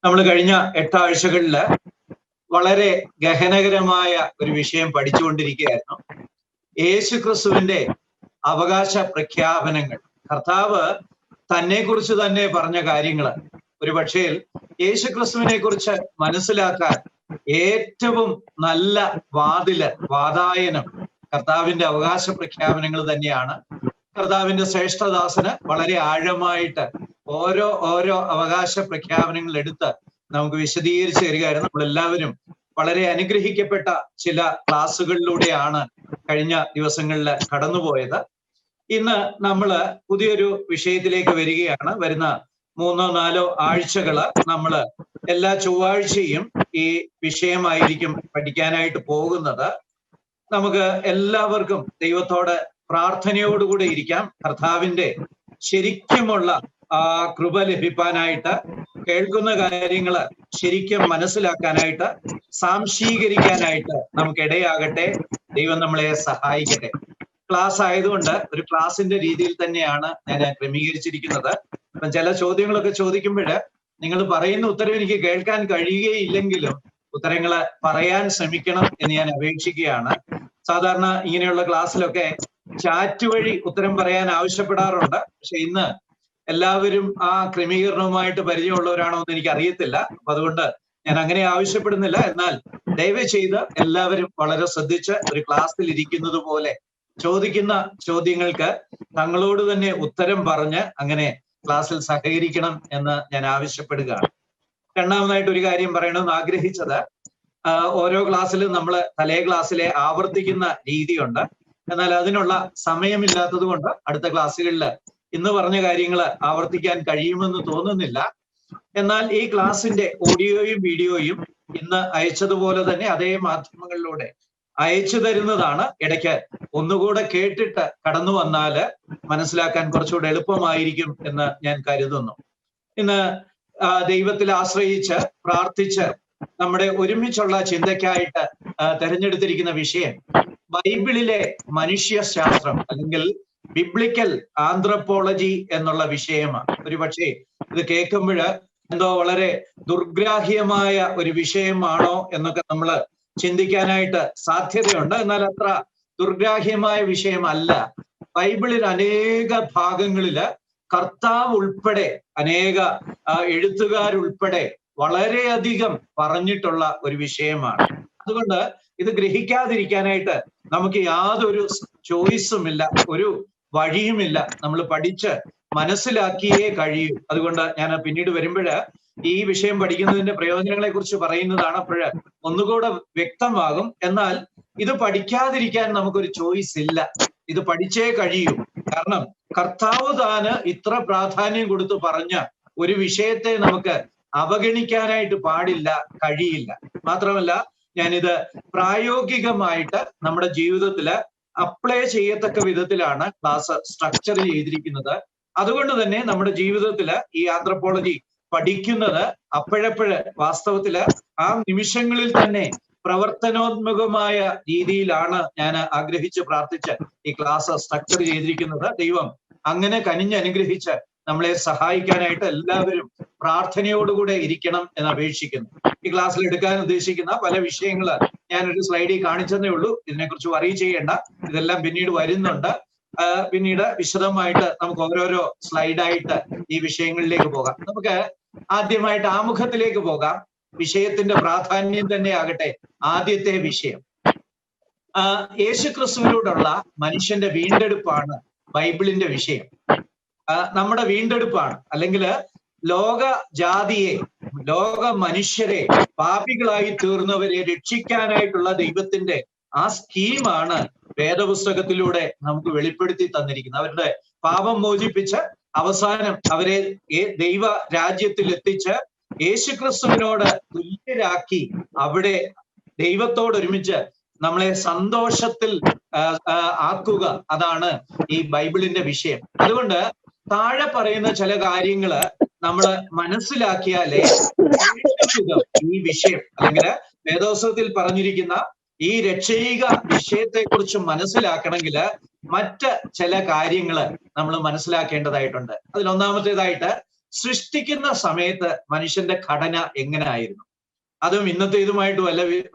നമ്മൾ കഴിഞ്ഞ 8 ആഴ്ചകളിൽ വളരെ ഗഹനകരമായ ഒരു വിഷയം പഠിച്ചുകൊണ്ടിരിക്കുകയായിരുന്നു. യേശുക്രിസ്തുവിന്റെ അവകാശ പ്രഖ്യാപനങ്ങൾ. കർത്താവ് തന്നെക്കുറിച്ച് തന്നെ പറഞ്ഞ കാര്യങ്ങൾ ഒരു പക്ഷേ യേശുക്രിസ്തുവിനെ കുറിച്ച് മനസ്സിലാക്കാൻ ഏറ്റവും നല്ല വാതായനം കർത്താവിന്റെ അവകാശ പ്രഖ്യാപനങ്ങൾ തന്നെയാണ്. കർത്താവിന്റെ ശ്രേഷ്ഠദാസന് വളരെ ആഴമായിട്ട് ഓരോ അവകാശ പ്രഖ്യാപനങ്ങൾ എടുത്ത് നമുക്ക് വിശദീകരിച്ചു തരികയായിരുന്നു. നമ്മളെല്ലാവരും വളരെ അനുഗ്രഹിക്കപ്പെട്ട ചില ക്ലാസ്സുകളിലൂടെയാണ് കഴിഞ്ഞ ദിവസങ്ങളിൽ കടന്നുപോയത്. ഇന്ന് നമ്മൾ പുതിയൊരു വിഷയത്തിലേക്ക് വരികയാണ്. വരുന്ന 3-4 ആഴ്ചകള് നമ്മൾ എല്ലാ ചൊവ്വാഴ്ചയും ഈ വിഷയമായിരിക്കും പഠിക്കാനായിട്ട് പോകുന്നത്. നമുക്ക് എല്ലാവർക്കും ദൈവത്തോട് പ്രാർത്ഥനയോടുകൂടെ ഇരിക്കാം. കർത്താവിന്റെ ശരിക്കുമുള്ള കൃപ ലഭിക്കാനായിട്ട്, കേൾക്കുന്ന കാര്യങ്ങള് ശരിക്കും മനസ്സിലാക്കാനായിട്ട്, സാംശീകരിക്കാനായിട്ട് നമുക്ക് ഇടയാകട്ടെ. ദൈവം നമ്മളെ സഹായിക്കട്ടെ. ക്ലാസ് ആയതുകൊണ്ട് ഒരു ക്ലാസിന്റെ രീതിയിൽ തന്നെയാണ് ഞാൻ ക്രമീകരിച്ചിരിക്കുന്നത്. അപ്പം ചില ചോദ്യങ്ങളൊക്കെ ചോദിക്കുമ്പോൾ നിങ്ങൾ പറയുന്ന ഉത്തരം എനിക്ക് കേൾക്കാൻ കഴിയുകയില്ലെങ്കിലും ഉത്തരങ്ങൾ പറയാൻ ശ്രമിക്കണം എന്ന് ഞാൻ അപേക്ഷിക്കുകയാണ്. സാധാരണ ഇങ്ങനെയുള്ള ക്ലാസ്സിലൊക്കെ ചാറ്റ് വഴി ഉത്തരം പറയാൻ ആവശ്യപ്പെടാറുണ്ട്. പക്ഷെ ഇന്ന് എല്ലാവരും ആ ക്രമീകരണവുമായിട്ട് പരിചയമുള്ളവരാണോ എന്ന് എനിക്ക് അറിയത്തില്ല. അപ്പൊ അതുകൊണ്ട് ഞാൻ അങ്ങനെ ആവശ്യപ്പെടുന്നില്ല. എന്നാൽ ദയവ് ചെയ്ത് എല്ലാവരും വളരെ ശ്രദ്ധിച്ച് ഒരു ക്ലാസ്സിൽ ഇരിക്കുന്നത് പോലെ ചോദിക്കുന്ന ചോദ്യങ്ങൾക്ക് തങ്ങളോട് തന്നെ ഉത്തരം പറഞ്ഞ് അങ്ങനെ ക്ലാസ്സിൽ സഹകരിക്കണം എന്ന് ഞാൻ ആവശ്യപ്പെടുകയാണ്. രണ്ടാമതായിട്ട് ഒരു കാര്യം പറയണമെന്ന് ആഗ്രഹിച്ചത്, ഓരോ ക്ലാസ്സിലും നമ്മൾ തലേ ക്ലാസ്സിലെ ആവർത്തിക്കുന്ന രീതിയുണ്ട്. എന്നാൽ അതിനുള്ള സമയമില്ലാത്തത് കൊണ്ട് അടുത്ത ക്ലാസ്സുകളിൽ ഇന്ന് പറഞ്ഞ കാര്യങ്ങൾ ആവർത്തിക്കാൻ കഴിയുമെന്ന് തോന്നുന്നില്ല. എന്നാൽ ഈ ക്ലാസ്സിന്റെ ഓഡിയോയും വീഡിയോയും ഇന്ന് അയച്ചതുപോലെ തന്നെ അതേ മാധ്യമങ്ങളിലൂടെ അയച്ചു തരുന്നതാണ്. ഇടയ്ക്ക് ഒന്നുകൂടെ കേട്ടിട്ട് കടന്നു വന്നാല് മനസ്സിലാക്കാൻ കുറച്ചുകൂടെ എളുപ്പമായിരിക്കും എന്ന് ഞാൻ കരുതുന്നു. ഇന്ന് ദൈവത്തിൽ ആശ്രയിച്ച് പ്രാർത്ഥിച്ച് നമ്മുടെ ഒരുമിച്ചുള്ള ചിന്തയ്ക്കായിട്ട് തെരഞ്ഞെടുത്തിരിക്കുന്ന വിഷയം ബൈബിളിലെ മനുഷ്യശാസ്ത്രം അല്ലെങ്കിൽ ബിബ്ലിക്കൽ ആന്ത്രപ്പോളജി എന്നുള്ള വിഷയമാണ്. ഒരു പക്ഷേ ഇത് കേൾക്കുമ്പോൾ എന്തോ വളരെ ദുർഗ്രാഹ്യമായ ഒരു വിഷയമാണോ എന്നൊക്കെ നമ്മൾ ചിന്തിക്കാനായിട്ട് സാധ്യതയുണ്ട്. എന്നാൽ അത്ര ദുർഗ്രാഹ്യമായ വിഷയമല്ല. ബൈബിളിൽ അനേക ഭാഗങ്ങളില് കർത്താവ് ഉൾപ്പെടെ അനേക എഴുത്തുകാരുൾപ്പെടെ വളരെയധികം പറഞ്ഞിട്ടുള്ള ഒരു വിഷയമാണ്. അതുകൊണ്ട് ഇത് ഗ്രഹിക്കാതിരിക്കാനായിട്ട് നമുക്ക് യാതൊരു ചോയ്സും ഇല്ല, ഒരു വഴിയുമില്ല. നമ്മൾ പഠിച്ച് മനസ്സിലാക്കിയേ കഴിയൂ. അതുകൊണ്ട് ഞാൻ പിന്നീട് വരുമ്പോഴ് ഈ വിഷയം പഠിക്കുന്നതിന്റെ പ്രയോജനങ്ങളെ കുറിച്ച് പറയുന്നതാണ്. അപ്പോൾ ഒന്നുകൂടെ വ്യക്തമാകും. എന്നാൽ ഇത് പഠിക്കാതിരിക്കാൻ നമുക്കൊരു ചോയ്സ് ഇല്ല. ഇത് പഠിച്ചേ കഴിയൂ. കാരണം കർത്താവ് താന് ഇത്ര പ്രാധാന്യം കൊടുത്ത് പറഞ്ഞ ഒരു വിഷയത്തെ നമുക്ക് അവഗണിക്കാനായിട്ട് പാടില്ല, കഴിയില്ല. മാത്രമല്ല ഞാനിത് പ്രായോഗികമായിട്ട് നമ്മുടെ ജീവിതത്തില് അപ്ലൈ ചെയ്യത്തക്ക വിധത്തിലാണ് ക്ലാസ് സ്ട്രക്ചർ ചെയ്തിരിക്കുന്നത്. അതുകൊണ്ട് തന്നെ നമ്മുടെ ജീവിതത്തില് ഈ ആന്ത്രപ്പോളജി പഠിക്കുന്നത് അപ്പോഴപ്പോഴ് വാസ്തവത്തില് ആ നിമിഷങ്ങളിൽ തന്നെ പ്രവർത്തനോന്മുഖമായ രീതിയിലാണ് ഞാൻ ആഗ്രഹിച്ച് പ്രാർത്ഥിച്ച് ഈ ക്ലാസ് സ്ട്രക്ചർ ചെയ്തിരിക്കുന്നത്. ദൈവം അങ്ങനെ കനിഞ്ഞനുഗ്രഹിച്ച് നമ്മളെ സഹായിക്കാനായിട്ട് എല്ലാവരും പ്രാർത്ഥനയോടുകൂടെ ഇരിക്കണം എന്ന് അപേക്ഷിക്കുന്നു. ഈ ക്ലാസ്സിൽ എടുക്കാൻ ഉദ്ദേശിക്കുന്ന പല വിഷയങ്ങള് ഞാനൊരു സ്ലൈഡിൽ കാണിച്ചതേ ഉള്ളൂ. ഇതിനെക്കുറിച്ച് വറി ചെയ്യേണ്ട, ഇതെല്ലാം പിന്നീട് വരുന്നുണ്ട്. പിന്നീട് വിശദമായിട്ട് നമുക്ക് ഓരോരോ സ്ലൈഡായിട്ട് ഈ വിഷയങ്ങളിലേക്ക് പോകാം. നമുക്ക് ആദ്യമായിട്ട് ആമുഖത്തിലേക്ക് പോകാം. വിഷയത്തിന്റെ പ്രാധാന്യം തന്നെ ആകട്ടെ ആദ്യത്തെ വിഷയം. യേശുക്രിസ്തുവിനോടുള്ള മനുഷ്യന്റെ വീണ്ടെടുപ്പാണ് ബൈബിളിന്റെ വിഷയം. നമ്മുടെ വീണ്ടെടുപ്പാണ്, അല്ലെങ്കിൽ ലോക ജാതിയെ, ലോക മനുഷ്യരെ, പാപികളായി തീർന്നവരെ രക്ഷിക്കാനായിട്ടുള്ള ദൈവത്തിന്റെ ആ സ്കീമാണ് വേദപുസ്തകത്തിലൂടെ നമുക്ക് വെളിപ്പെടുത്തി തന്നിരിക്കുന്നത്. അവരുടെ പാപം മോചിപ്പിച്ച് അവസാനം അവരെ ദൈവ രാജ്യത്തിൽ എത്തിച്ച് യേശുക്രിസ്തുവിനോട് തുല്യരാക്കി അവിടെ ദൈവത്തോടൊരുമിച്ച് നമ്മളെ സന്തോഷത്തിൽ ആക്കുക. അതാണ് ഈ ബൈബിളിന്റെ വിഷയം. അതുകൊണ്ട് താഴെ പറയുന്ന ചില കാര്യങ്ങള് നമ്മൾ മനസ്സിലാക്കിയാലേ ഈ വിഷയം അല്ലെങ്കിൽ വേദോത്സവത്തിൽ പറഞ്ഞിരിക്കുന്ന ഈ രക്ഷയിക വിഷയത്തെ കുറിച്ച് മനസ്സിലാക്കണമെങ്കിൽ മറ്റ് ചില കാര്യങ്ങള് നമ്മൾ മനസ്സിലാക്കേണ്ടതായിട്ടുണ്ട്. അതിലൊന്നാമത്തേതായിട്ട് സൃഷ്ടിക്കുന്ന സമയത്ത് മനുഷ്യന്റെ ഘടന എങ്ങനെ ആയിരുന്നു? അതും ഇന്നത്തേതുമായിട്ട്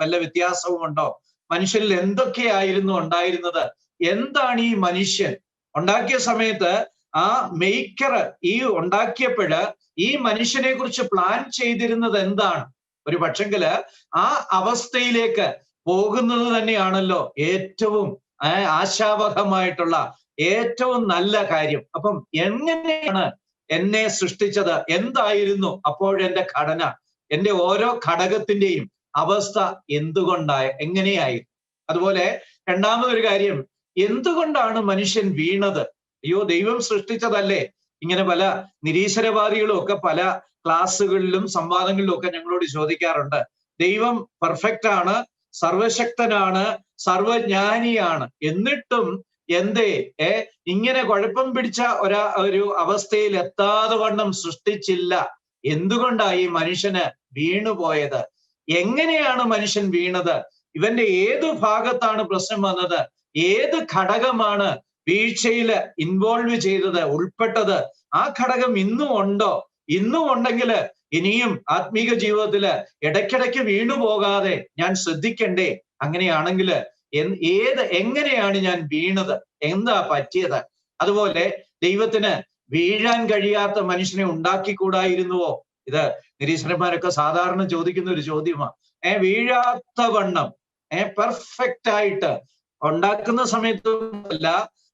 വല്ല വ്യത്യാസവും ഉണ്ടോ? മനുഷ്യരിൽ എന്തൊക്കെയായിരുന്നു ഉണ്ടായിരുന്നത്? എന്താണ് ഈ മനുഷ്യൻ ഉണ്ടാക്കിയ സമയത്ത് ആ മേക്കർ ഈ ഉണ്ടാക്കിയപ്പോഴ് ഈ മനുഷ്യനെ കുറിച്ച് പ്ലാൻ ചെയ്തിരുന്നത് എന്താണ്? ഒരു പക്ഷെങ്കില് ആ അവസ്ഥയിലേക്ക് പോകുന്നത് തന്നെയാണല്ലോ ഏറ്റവും ആശാവഹമായിട്ടുള്ള ഏറ്റവും നല്ല കാര്യം. അപ്പം എങ്ങനെയാണ് എന്നെ സൃഷ്ടിച്ചത്? എന്തായിരുന്നു അപ്പോഴെന്റെ ഘടന? എന്റെ ഓരോ ഘടകത്തിന്റെയും അവസ്ഥ എങ്ങനെയായി? അതുപോലെ രണ്ടാമതൊരു കാര്യം, എന്തുകൊണ്ടാണ് മനുഷ്യൻ വീണത്? അയ്യോ, ദൈവം സൃഷ്ടിച്ചതല്ലേ? ഇങ്ങനെ പല നിരീശ്വരവാദികളും ഒക്കെ പല ക്ലാസ്സുകളിലും സംവാദങ്ങളിലും ഒക്കെ ഞങ്ങളോട് ചോദിക്കാറുണ്ട്. ദൈവം പെർഫെക്റ്റ് ആണ്, സർവശക്തനാണ്, സർവജ്ഞാനിയാണ്, എന്നിട്ടും എന്തേ ഇങ്ങനെ കുഴപ്പം പിടിച്ച ഒരു അവസ്ഥയിൽ എത്താതെ വണ്ണം സൃഷ്ടിച്ചില്ല? എന്തുകൊണ്ടാണ് ഈ മനുഷ്യന് വീണുപോയത്? എങ്ങനെയാണ് മനുഷ്യൻ വീണത്? ഇവന്റെ ഏത് ഭാഗത്താണ് പ്രശ്നം വന്നത്? ഏത് ഘടകമാണ് വീഴ്ചയില് ഇൻവോൾവ് ചെയ്തത്, ഉൾപ്പെട്ടത്? ആ ഘടകം ഇന്നും ഉണ്ടോ? ഇന്നും ഉണ്ടെങ്കിൽ ഇനിയും ആത്മീക ജീവിതത്തില് ഇടയ്ക്കിടയ്ക്ക് വീണുപോകാതെ ഞാൻ ശ്രദ്ധിക്കണ്ടേ? അങ്ങനെയാണെങ്കിൽ എങ്ങനെയാണ് ഞാൻ വീണത്? എന്താ പറ്റിയത്? അതുപോലെ ദൈവത്തിന് വീഴാൻ കഴിയാത്ത മനുഷ്യനെ ഉണ്ടാക്കിക്കൂടായിരുന്നുവോ? ഇത് നിരീശ്വരന്മാരൊക്കെ സാധാരണ ചോദിക്കുന്ന ഒരു ചോദ്യമാണ്. വീഴാത്ത വണ്ണം പെർഫെക്റ്റ് ആയിട്ട് ഉണ്ടാക്കുന്ന സമയത്തല്ല,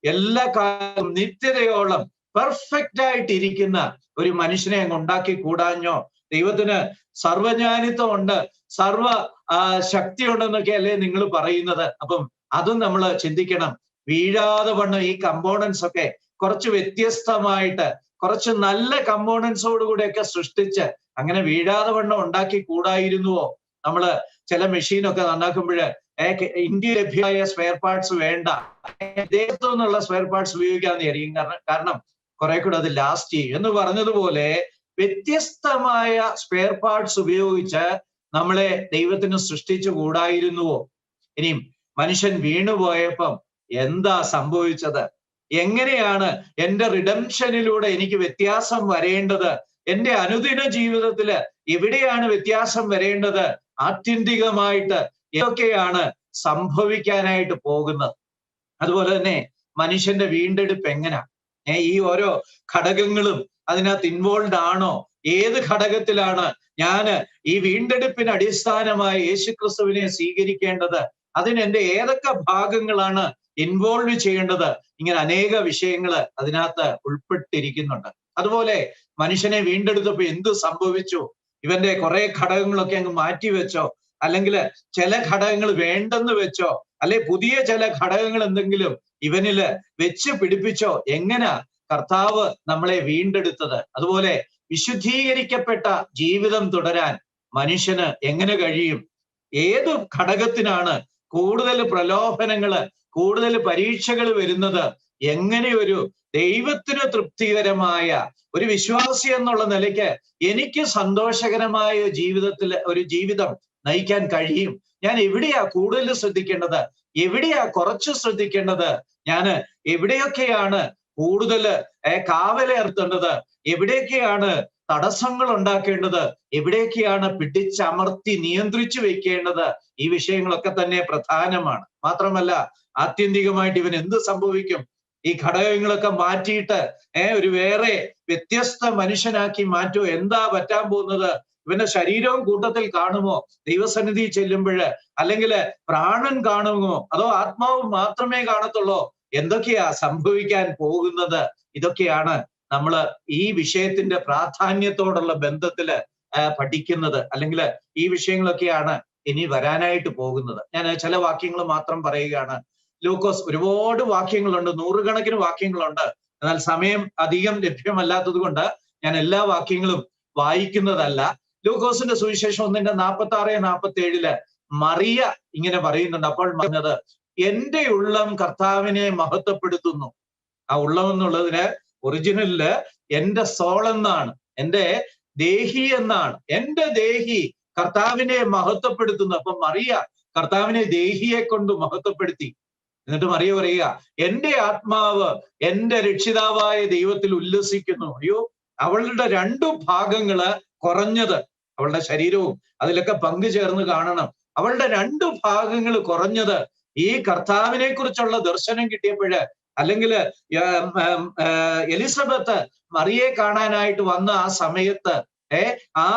എല്ലാ കാലവും നിത്യതയോളം പെർഫെക്റ്റ് ആയിട്ട് ഇരിക്കുന്ന ഒരു മനുഷ്യനെ അങ്ങ് ഉണ്ടാക്കി കൂടാഞ്ഞോ? ദൈവത്തിന് സർവജ്ഞാനിത്വം ഉണ്ട്, സർവ ശക്തി ഉണ്ടെന്നൊക്കെ അല്ലേ നിങ്ങൾ പറയുന്നത്? അപ്പം അതും നമ്മൾ ചിന്തിക്കണം. വീഴാതെ വണ്ണം ഈ കമ്പോണൻസ് ഒക്കെ കുറച്ച് വ്യത്യസ്തമായിട്ട് കുറച്ച് നല്ല കമ്പോണൻസോടുകൂടെയൊക്കെ സൃഷ്ടിച്ച് അങ്ങനെ വീഴാതെ വണ്ണം ഉണ്ടാക്കി കൂടായിരുന്നുവോ? നമ്മള് ചില മെഷീനൊക്കെ നന്നാക്കുമ്പോഴ് ഇന്ത്യയിൽ ലഭ്യമായ സ്പെയർ പാർട്സ് വേണ്ട, വിദേശത്തു നിന്നുള്ള സ്പെയർ പാർട്സ് ഉപയോഗിക്കാമെന്ന് വിചാരിക്കും. കാരണം കുറെ കൂടെ അത് ലാസ്റ്റ് ചെയ്യും എന്ന് പറഞ്ഞതുപോലെ വ്യത്യസ്തമായ സ്പെയർ പാർട്സ് ഉപയോഗിച്ച് നമ്മളെ ദൈവത്തിന് സൃഷ്ടിച്ചു കൂടായിരുന്നുവോ? ഇനിയും മനുഷ്യൻ വീണുപോയപ്പം എന്താ സംഭവിച്ചത്? എങ്ങനെയാണ് എന്റെ റിഡംഷനിലൂടെ എനിക്ക് വ്യത്യാസം വരേണ്ടത്? എന്റെ അനുദിന ജീവിതത്തില് എവിടെയാണ് വ്യത്യാസം വരേണ്ടത്? ആത്യന്തികമായിട്ട് എന്തൊക്കെയാണ് സംഭവിക്കാനായിട്ട് പോകുന്നത്? അതുപോലെ തന്നെ മനുഷ്യന്റെ വീണ്ടെടുപ്പ് എങ്ങനാ? ഈ ഓരോ ഘടകങ്ങളും അതിനകത്ത് ഇൻവോൾവ് ആണോ? ഏത് ഘടകത്തിലാണ് ഞാന് ഈ വീണ്ടെടുപ്പിന് അടിസ്ഥാനമായി യേശുക്രിസ്തുവിനെ സ്വീകരിക്കേണ്ടത്? അതിന് എന്റെ ഏതൊക്കെ ഭാഗങ്ങളാണ് ഇൻവോൾവ് ചെയ്യേണ്ടത്? ഇങ്ങനെ അനേക വിഷയങ്ങൾ അതിനകത്ത് ഉൾപ്പെട്ടിരിക്കുന്നുണ്ട്. അതുപോലെ മനുഷ്യനെ വീണ്ടെടുത്തപ്പോ എന്ത് സംഭവിച്ചു? ഇവന്റെ കുറെ ഘടകങ്ങളൊക്കെ അങ്ങ് മാറ്റിവെച്ചോ? അല്ലെങ്കിൽ ചില ഘടകങ്ങൾ വേണ്ടെന്ന് വെച്ചോ? അല്ലെ പുതിയ ചില ഘടകങ്ങൾ എന്തെങ്കിലും ഇവനില് വെച്ച് പിടിപ്പിച്ചോ? എങ്ങനാ കർത്താവ് നമ്മളെ വീണ്ടെടുത്തത്? അതുപോലെ വിശുദ്ധീകരിക്കപ്പെട്ട ജീവിതം തുടരാൻ മനുഷ്യന് എങ്ങനെ കഴിയും? ഏത് ഘടകത്തിനാണ് കൂടുതൽ പ്രലോഭനങ്ങള്, കൂടുതൽ പരീക്ഷകൾ വരുന്നത്? എങ്ങനെ ഒരു ദൈവത്തിന് തൃപ്തികരമായ ഒരു വിശ്വാസി എന്നുള്ള നിലയ്ക്ക് എനിക്ക് സന്തോഷകരമായ ഒരു ജീവിതം നയിക്കാൻ കഴിയും? ഞാൻ എവിടെയാ കൂടുതൽ ശ്രദ്ധിക്കേണ്ടത്? എവിടെയാ കുറച്ച് ശ്രദ്ധിക്കേണ്ടത്? ഞാന് എവിടെയൊക്കെയാണ് കൂടുതൽ കാവലേർത്തേണ്ടത്? എവിടെയൊക്കെയാണ് തടസ്സങ്ങൾ ഉണ്ടാക്കേണ്ടത്? എവിടെയൊക്കെയാണ് പിടിച്ചമർത്തി നിയന്ത്രിച്ചു വെക്കേണ്ടത്? ഈ വിഷയങ്ങളൊക്കെ തന്നെ പ്രധാനമാണ്. മാത്രമല്ല ആത്യന്തികമായിട്ട് ഇവൻ എന്ത് സംഭവിക്കും? ഈ ഘടകങ്ങളൊക്കെ മാറ്റിയിട്ട് ഒരു വേറെ വ്യത്യസ്ത മനുഷ്യനാക്കി മാറ്റുമോ? എന്താ പറ്റാൻ പോകുന്നത്? ഇവന്റെ ശരീരവും കൂട്ടത്തിൽ കാണുമോ ദൈവസന്നിധി ചെല്ലുമ്പോഴ്? അല്ലെങ്കിൽ പ്രാണൻ കാണുമോ? അതോ ആത്മാവ് മാത്രമേ കാണത്തുള്ളൂ? എന്തൊക്കെയാ സംഭവിക്കാൻ പോകുന്നത്? ഇതൊക്കെയാണ് നമ്മൾ ഈ വിഷയത്തിന്റെ പ്രാധാന്യത്തോടുള്ള ബന്ധത്തില് പഠിക്കുന്നത്. അല്ലെങ്കിൽ ഈ വിഷയങ്ങളൊക്കെയാണ് ഇനി വരാനായിട്ട് പോകുന്നത്. ഞാൻ ചില വാക്യങ്ങൾ മാത്രം പറയുകയാണ്. ലൂക്കോസ് ഒരുപാട് വാക്യങ്ങളുണ്ട്, നൂറുകണക്കിന് വാക്യങ്ങളുണ്ട്. എന്നാൽ സമയം അധികം ലഭ്യമല്ലാത്തത് കൊണ്ട് ഞാൻ എല്ലാ വാക്യങ്ങളും വായിക്കുന്നതല്ല. ലൂക്കോസിന്റെ സുവിശേഷം 1:46-47 മറിയ ഇങ്ങനെ പറയുന്നുണ്ട്. അപ്പോൾ പറഞ്ഞത്, എന്റെ ഉള്ളം കർത്താവിനെ മഹത്വപ്പെടുത്തുന്നു. ആ ഉള്ളം എന്നുള്ളതിന് ഒറിജിനലില് എന്റെ സോൾ എന്നാണ്, എന്റെ ദേഹി എന്നാണ്. എന്റെ ദേഹി കർത്താവിനെ മഹത്വപ്പെടുത്തുന്നു. അപ്പൊ മറിയ കർത്താവിനെ ദേഹിയെ കൊണ്ട് മഹത്വപ്പെടുത്തി. എന്നിട്ട് മറിയ പറയുക, എന്റെ ആത്മാവ് എന്റെ രക്ഷിതാവായ ദൈവത്തിൽ ഉല്ലസിക്കുന്നു. അയ്യോ, അവളുടെ രണ്ടു ഭാഗങ്ങള് കുറഞ്ഞത്, അവളുടെ ശരീരവും അതിലൊക്കെ പങ്കുചേർന്ന് കാണണം. അവളുടെ രണ്ടു ഭാഗങ്ങൾ കുറഞ്ഞത് ഈ കർത്താവിനെ കുറിച്ചുള്ള ദർശനം കിട്ടിയപ്പോഴ്, അല്ലെങ്കിൽ എലിസബത്ത് മറിയെ കാണാനായിട്ട് വന്ന ആ സമയത്ത് ആ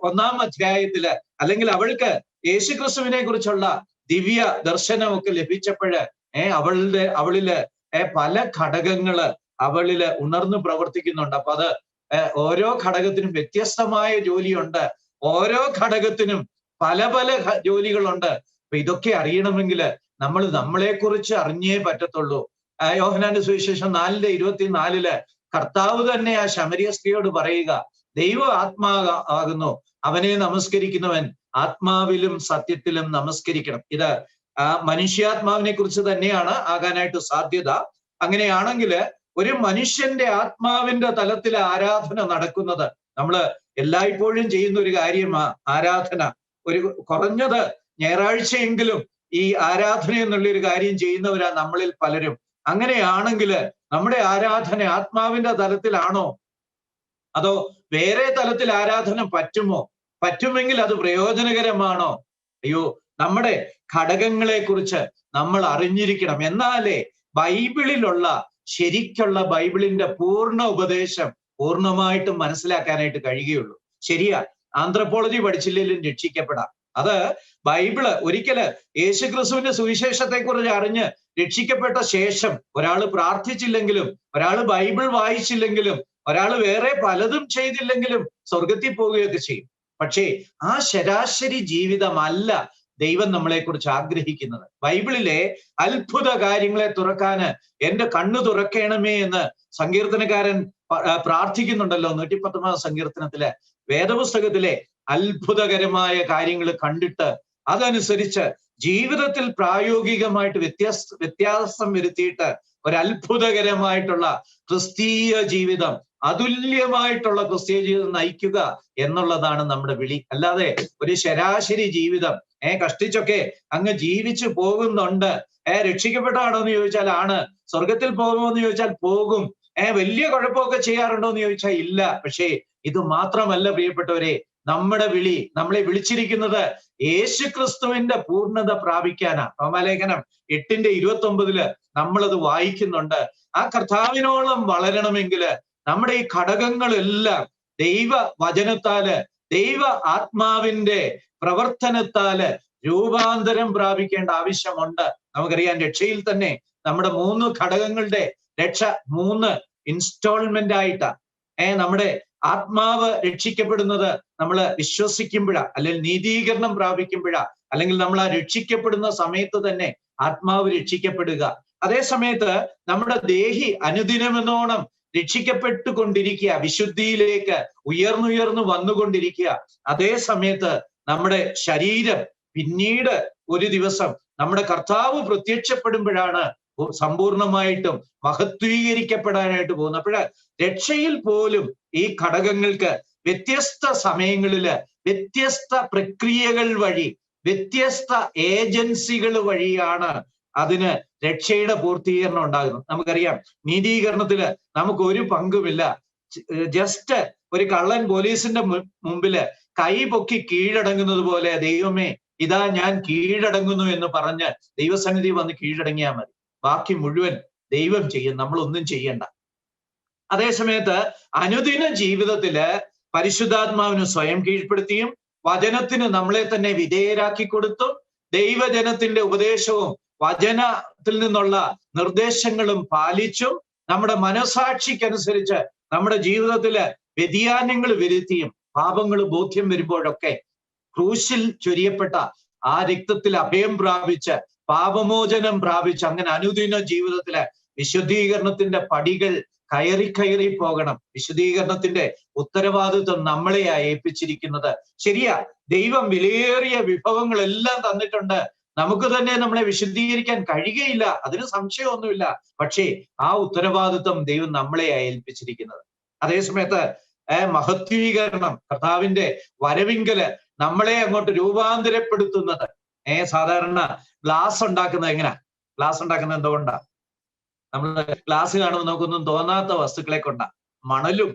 1-ാം അധ്യായത്തില്, അല്ലെങ്കിൽ അവൾക്ക് യേശുക്രിസ്തുവിനെ കുറിച്ചുള്ള ദിവ്യ ദർശനമൊക്കെ ലഭിച്ചപ്പോഴ് അവളില് പല ഘടകങ്ങള് അവളില് ഉണർന്നു പ്രവർത്തിക്കുന്നുണ്ട്. അപ്പൊ അത് ഓരോ ഘടകത്തിനും വ്യത്യസ്തമായ ജോലിയുണ്ട്, ഓരോ ഘടകത്തിനും പല പല ജോലികളുണ്ട്. അപ്പൊ ഇതൊക്കെ അറിയണമെങ്കിൽ നമ്മൾ നമ്മളെക്കുറിച്ച് അറിഞ്ഞേ പറ്റത്തുള്ളൂ. യോഹന്നാന്റെ സുവിശേഷം 4:24 കർത്താവ് തന്നെ ആ ശമരിയ സ്ത്രീയോട് പറയുക, ദൈവ ആത്മാവാകുന്നു, അവനെ നമസ്കരിക്കുന്നവൻ ആത്മാവിലും സത്യത്തിലും നമസ്കരിക്കണം. ഇത് മനുഷ്യാത്മാവിനെ കുറിച്ച് തന്നെയാണ് ആകാനായിട്ട് സാധ്യത. അങ്ങനെയാണെങ്കിൽ ഒരു മനുഷ്യന്റെ ആത്മാവിന്റെ തലത്തിൽ ആരാധന നടക്കുന്നത്, നമ്മള് എല്ലായ്പ്പോഴും ചെയ്യുന്ന ഒരു കാര്യമാ ആരാധന. ഒരു കുറഞ്ഞത് ഞായറാഴ്ചയെങ്കിലും ഈ ആരാധന എന്നുള്ളൊരു കാര്യം ചെയ്യുന്നവരാ നമ്മളിൽ പലരും. അങ്ങനെയാണെങ്കിൽ നമ്മുടെ ആരാധന ആത്മാവിന്റെ തലത്തിലാണോ അതോ വേറെ തലത്തിൽ ആരാധന പറ്റുമോ? പറ്റുമെങ്കിൽ അത് പ്രയോജനകരമാണോ? അയ്യോ, നമ്മുടെ ഘടകങ്ങളെ കുറിച്ച് നമ്മൾ അറിഞ്ഞിരിക്കണം. എന്നാലേ ബൈബിളിലുള്ള ശരിക്കുള്ള ബൈബിളിന്റെ പൂർണ്ണ ഉപദേശം പൂർണ്ണമായിട്ടും മനസ്സിലാക്കാനായിട്ട് കഴിയുകയുള്ളൂ. ശരിയാ, ആന്ത്രപ്പോളജി പഠിച്ചില്ലെങ്കിലും രക്ഷിക്കപ്പെടാം. അത് ബൈബിള് ഒരിക്കല് യേശുക്രിസ്തുവിന്റെ സുവിശേഷത്തെ കുറിച്ച് അറിഞ്ഞ് രക്ഷിക്കപ്പെട്ട ശേഷം ഒരാൾ പ്രാർത്ഥിച്ചില്ലെങ്കിലും, ഒരാൾ ബൈബിൾ വായിച്ചില്ലെങ്കിലും, ഒരാൾ വേറെ പലതും ചെയ്തില്ലെങ്കിലും സ്വർഗത്തിൽ പോവുകയൊക്കെ ചെയ്യും. പക്ഷേ ആ ശരാശരി ജീവിതമല്ല ദൈവം നമ്മളെക്കുറിച്ച് ആഗ്രഹിക്കുന്നത്. ബൈബിളിലെ അത്ഭുത കാര്യങ്ങളെ തുറക്കാന് എന്റെ കണ്ണു തുറക്കണമേ എന്ന് സങ്കീർത്തനക്കാരൻ പ്രാർത്ഥിക്കുന്നുണ്ടല്ലോ 119-ാം സങ്കീർത്തനത്തില്. വേദപുസ്തകത്തിലെ അത്ഭുതകരമായ കാര്യങ്ങൾ കണ്ടിട്ട് അതനുസരിച്ച് ജീവിതത്തിൽ പ്രായോഗികമായിട്ട് വ്യത്യാസം വരുത്തിയിട്ട് ഒരു അത്ഭുതകരമായിട്ടുള്ള ക്രിസ്തീയ ജീവിതം, അതുല്യമായിട്ടുള്ള ക്രിസ്തീയ ജീവിതം നയിക്കുക എന്നുള്ളതാണ് നമ്മുടെ വിളി. അല്ലാതെ ഒരു ശരാശരി ജീവിതം കഷ്ടിച്ചൊക്കെ അങ്ങ് ജീവിച്ചു പോകുന്നുണ്ട്. രക്ഷിക്കപ്പെട്ടാണോ എന്ന് ചോദിച്ചാൽ ആണ്. സ്വർഗത്തിൽ പോകുമോ എന്ന് ചോദിച്ചാൽ പോകും. വലിയ കുഴപ്പമൊക്കെ ചെയ്യാറുണ്ടോ എന്ന് ചോദിച്ചാൽ ഇല്ല. പക്ഷേ ഇത് മാത്രമല്ല പ്രിയപ്പെട്ടവരെ, നമ്മുടെ വിളി, നമ്മളെ വിളിച്ചിരിക്കുന്നത് യേശുക്രിസ്തുവിന്റെ പൂർണ്ണത പ്രാപിക്കാനാ. റോമാലേഖനം 8:29 നമ്മളത് വായിക്കുന്നുണ്ട്. ആ കർത്താവിനോളം വളരണമെങ്കിൽ നമ്മുടെ ഈ ഘടകങ്ങളെല്ലാം ദൈവ വചനത്താല്, ദൈവ ആത്മാവിന്റെ പ്രവർത്തനത്താല് രൂപാന്തരം പ്രാപിക്കേണ്ട ആവശ്യമുണ്ട്. നമുക്കറിയാം, രക്ഷയിൽ തന്നെ നമ്മുടെ 3 ഘടകങ്ങളുടെ രക്ഷ 3 ഇൻസ്റ്റാൾമെന്റ് ആയിട്ടാ. നമ്മുടെ ആത്മാവ് രക്ഷിക്കപ്പെടുന്നത് നമ്മൾ വിശ്വസിക്കുമ്പോഴാ, അല്ലെങ്കിൽ നീതീകരണം പ്രാപിക്കുമ്പോഴാ, അല്ലെങ്കിൽ നമ്മൾ ആ രക്ഷിക്കപ്പെടുന്ന സമയത്ത് തന്നെ ആത്മാവ് രക്ഷിക്കപ്പെടുക. അതേ സമയത്ത് നമ്മുടെ ദേഹി അനുദിനമെന്നോണം രക്ഷിക്കപ്പെട്ടുകൊണ്ടിരിക്കുക, വിശുദ്ധിയിലേക്ക് ഉയർന്നുയർന്നു വന്നുകൊണ്ടിരിക്കുക. അതേ സമയത്ത് നമ്മുടെ ശരീരം പിന്നീട് ഒരു ദിവസം നമ്മുടെ കർത്താവ് പ്രത്യക്ഷപ്പെടുമ്പോഴാണ് സമ്പൂർണമായിട്ടും മഹത്വീകരിക്കപ്പെടാനായിട്ട് പോകുന്നത്. അപ്പോഴ് രക്ഷയിൽ പോലും ഈ ഘടകങ്ങൾക്ക് വ്യത്യസ്ത സമയങ്ങളില് വ്യത്യസ്ത പ്രക്രിയകൾ വഴി, വ്യത്യസ്ത ഏജൻസികൾ വഴിയാണ് അതിന് രക്ഷയുടെ പൂർത്തീകരണം ഉണ്ടാകുന്നത്. നമുക്കറിയാം, നീതീകരണത്തില് നമുക്ക് ഒരു പങ്കുമില്ല. ജസ്റ്റ് ഒരു കള്ളൻ പോലീസിന്റെ മുമ്പില് കൈ പൊക്കി കീഴടങ്ങുന്നത് പോലെ, ദൈവമേ ഇതാ ഞാൻ കീഴടങ്ങുന്നു എന്ന് പറഞ്ഞ് ദൈവസന്നിധി വന്ന് കീഴടങ്ങിയാൽ മതി. ബാക്കി മുഴുവൻ ദൈവം ചെയ്യും, നമ്മളൊന്നും ചെയ്യണ്ട. അതേസമയത്ത് അനുദിന ജീവിതത്തില് പരിശുദ്ധാത്മാവിന് സ്വയം കീഴ്പ്പെടുത്തിയും വചനത്തിന് നമ്മളെ തന്നെ വിധേയരാക്കി കൊടുത്തും ദൈവജനത്തിന്റെ ഉപദേശവും വചനത്തിൽ നിന്നുള്ള നിർദ്ദേശങ്ങളും പാലിച്ചും നമ്മുടെ മനസാക്ഷിക്കനുസരിച്ച് നമ്മുടെ ജീവിതത്തില് വ്യതിയാനങ്ങൾ വരുത്തിയും പാപങ്ങൾ ബോധ്യം വരുമ്പോഴൊക്കെ ക്രൂശിൽ ചൊരിയപ്പെട്ട ആ രക്തത്തിൽ അഭയം പ്രാപിച്ച് പാപമോചനം പ്രാപിച്ച് അങ്ങനെ അനുദിന ജീവിതത്തില് വിശുദ്ധീകരണത്തിന്റെ പടികൾ കയറി പോകണം. വിശുദ്ധീകരണത്തിന്റെ ഉത്തരവാദിത്വം നമ്മളെയാ ഏൽപ്പിച്ചിരിക്കുന്നത്. ശരിയാ, ദൈവം വിലയേറിയ വിഭവങ്ങളെല്ലാം തന്നിട്ടുണ്ട്. നമുക്ക് തന്നെ നമ്മളെ വിശുദ്ധീകരിക്കാൻ കഴിയുകയില്ല, അതിന് സംശയമൊന്നുമില്ല. പക്ഷേ ആ ഉത്തരവാദിത്വം ദൈവം നമ്മളെയാ ഏൽപ്പിച്ചിരിക്കുന്നത്. അതേസമയത്ത് മഹത്വീകരണം, കർത്താവിന്റെ വരവിങ്കല് നമ്മളെ അങ്ങോട്ട് രൂപാന്തരപ്പെടുത്തുന്നത്. സാധാരണ ഗ്ലാസ് ഉണ്ടാക്കുന്നത് എങ്ങനാ? ഗ്ലാസ് ഉണ്ടാക്കുന്നത് എന്തുകൊണ്ടാ? നമ്മൾ ഗ്ലാസ് കാണുമ്പോൾ നമുക്കൊന്നും തോന്നാത്ത വസ്തുക്കളെ കൊണ്ടാ. മണലും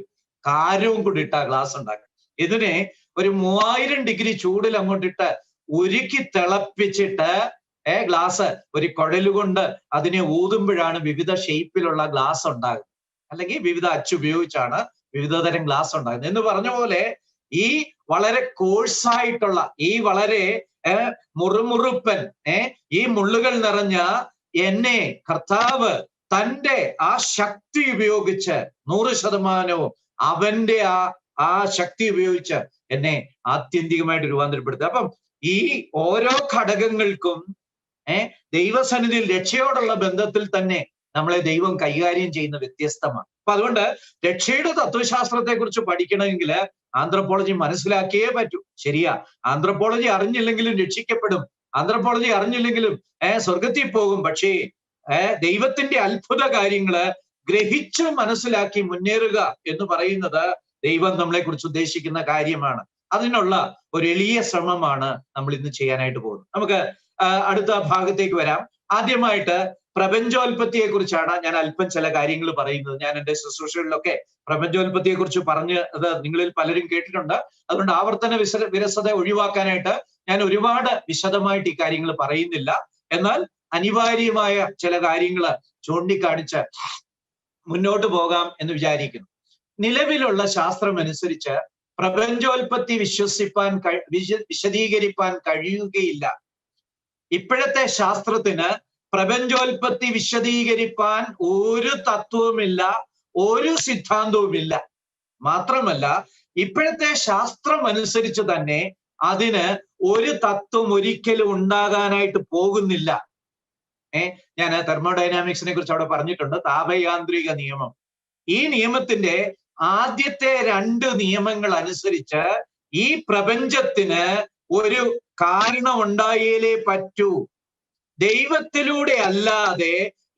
കാരവും കൂടി ഇട്ടാ ഗ്ലാസ് ഉണ്ടാക്കുക. ഇതിനെ ഒരു 3000 ഡിഗ്രി ചൂടിൽ അങ്ങോട്ടിട്ട് ഉരുക്കി തിളപ്പിച്ചിട്ട് ഗ്ലാസ് ഒരു കുഴലുകൊണ്ട് അതിനെ ഊതുമ്പോഴാണ് വിവിധ ഷേപ്പിലുള്ള ഗ്ലാസ് ഉണ്ടാകുന്നത്. അല്ലെങ്കിൽ വിവിധ അച്ചുപയോഗിച്ചാണ് വിവിധ തരം ഗ്ലാസ് ഉണ്ടാകുന്നത്. എന്ന് പറഞ്ഞ പോലെ ഈ വളരെ കോഴ്സായിട്ടുള്ള, ഈ വളരെ മുറുമുറുപ്പൻ, ഈ മുള്ളുകൾ നിറഞ്ഞ എന്നെ കർത്താവ് തന്റെ ആ ശക്തി ഉപയോഗിച്ച് 100% അവന്റെ ആ ശക്തി ഉപയോഗിച്ച് എന്നെ ആത്യന്തികമായിട്ട് രൂപാന്തരപ്പെടുത്തുക. അപ്പം ഈ ഓരോ ഘടകങ്ങൾക്കും ദൈവസന്നിധിയിൽ രക്ഷയോടുള്ള ബന്ധത്തിൽ തന്നെ നമ്മളെ ദൈവം കൈകാര്യം ചെയ്യുന്ന വ്യത്യസ്തമാണ്. അപ്പൊ അതുകൊണ്ട് രക്ഷയുടെ തത്വശാസ്ത്രത്തെ കുറിച്ച് പഠിക്കണമെങ്കിൽ ആന്ത്രപ്പോളജി മനസ്സിലാക്കിയേ പറ്റൂ. ശരിയാ, ആന്ത്രപ്പോളജി അറിഞ്ഞില്ലെങ്കിലും രക്ഷിക്കപ്പെടും, ആന്ത്രപ്പോളജി അറിഞ്ഞില്ലെങ്കിലും സ്വർഗത്തിൽ പോകും. പക്ഷേ ദൈവത്തിന്റെ അത്ഭുത കാര്യങ്ങള് ഗ്രഹിച്ച് മനസ്സിലാക്കി മുന്നേറുക എന്ന് പറയുന്നത് ദൈവം നമ്മളെ കുറിച്ച് ഉദ്ദേശിക്കുന്ന കാര്യമാണ്. അതിനുള്ള ഒരു എളിയ ശ്രമമാണ് നമ്മൾ ഇന്ന് ചെയ്യാനായിട്ട് പോകുന്നത്. നമുക്ക് അടുത്ത ഭാഗത്തേക്ക് വരാം. ആദ്യമായിട്ട് പ്രപഞ്ചോൽപത്തിയെ കുറിച്ചാണ് ഞാൻ അല്പം ചില കാര്യങ്ങൾ പറയുന്നത്. ഞാൻ എൻ്റെ ശുശ്രൂഷകളിലൊക്കെ പ്രപഞ്ചോൽപത്തിയെ കുറിച്ച് പറഞ്ഞ് അത് നിങ്ങളിൽ പലരും കേട്ടിട്ടുണ്ട്. അതുകൊണ്ട് ആവർത്തന വിരസത ഒഴിവാക്കാനായിട്ട് ഞാൻ ഒരുപാട് വിശദമായിട്ട് ഈ കാര്യങ്ങൾ പറയുന്നില്ല. എന്നാൽ അനിവാര്യമായ ചില കാര്യങ്ങൾ ചൂണ്ടിക്കാണിച്ച് മുന്നോട്ട് പോകാം എന്ന് വിചാരിക്കുന്നു. നിലവിലുള്ള ശാസ്ത്രം അനുസരിച്ച് പ്രപഞ്ചോൽപത്തി വിശദീകരിപ്പാൻ കഴിയുകയില്ല. ഇപ്പോഴത്തെ ശാസ്ത്രത്തിന് പ്രപഞ്ചോൽപത്തി വിശദീകരിപ്പാൻ ഒരു തത്വവുമില്ല, ഒരു സിദ്ധാന്തവുമില്ല. മാത്രമല്ല ഇപ്പോഴത്തെ ശാസ്ത്രം അനുസരിച്ച് തന്നെ അതിന് ഒരു തത്വം ഒരിക്കലും ഉണ്ടാകാനായിട്ട് പോകുന്നില്ല. ഞാൻ തെർമോഡൈനാമിക്സിനെ കുറിച്ച് അവിടെ പറഞ്ഞിട്ടുണ്ട്, താപയാന്ത്രിക നിയമം. ഈ നിയമത്തിന്റെ ആദ്യത്തെ 2 നിയമങ്ങൾ അനുസരിച്ച് ഈ പ്രപഞ്ചത്തിന് ഒരു കാരണം ഉണ്ടായാലേ പറ്റൂ. ദൈവത്തിലൂടെ അല്ലാതെ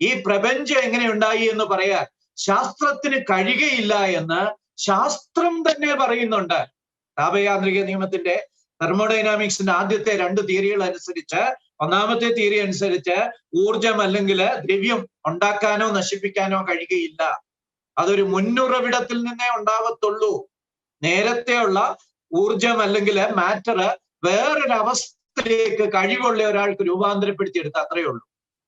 ഈ പ്രപഞ്ചം എങ്ങനെ ഉണ്ടായി എന്ന് പറയാൻ ശാസ്ത്രത്തിന് കഴിയുകയില്ല എന്ന് ശാസ്ത്രം തന്നെ പറയുന്നുണ്ട്. താപയാന്ത്രിക നിയമത്തിന്റെ തെർമോഡൈനാമിക്സിന്റെ ആദ്യത്തെ 2 തിയറികൾ അനുസരിച്ച്, ഒന്നാമത്തെ തിയറി അനുസരിച്ച് ഊർജം അല്ലെങ്കിൽ ദ്രവ്യം ഉണ്ടാക്കാനോ നശിപ്പിക്കാനോ കഴിയുകയില്ല. അതൊരു മുന്നുറവിടത്തിൽ നിന്നേ ഉണ്ടാവത്തുള്ളൂ. നേരത്തെയുള്ള ഊർജം അല്ലെങ്കിൽ മാറ്റർ വേറൊരവസ്ഥയിലേക്ക് കഴിവുള്ള ഒരാൾക്ക് രൂപാന്തരപ്പെടുത്തിയെടുത്ത അത്രയേ ഉള്ളൂ.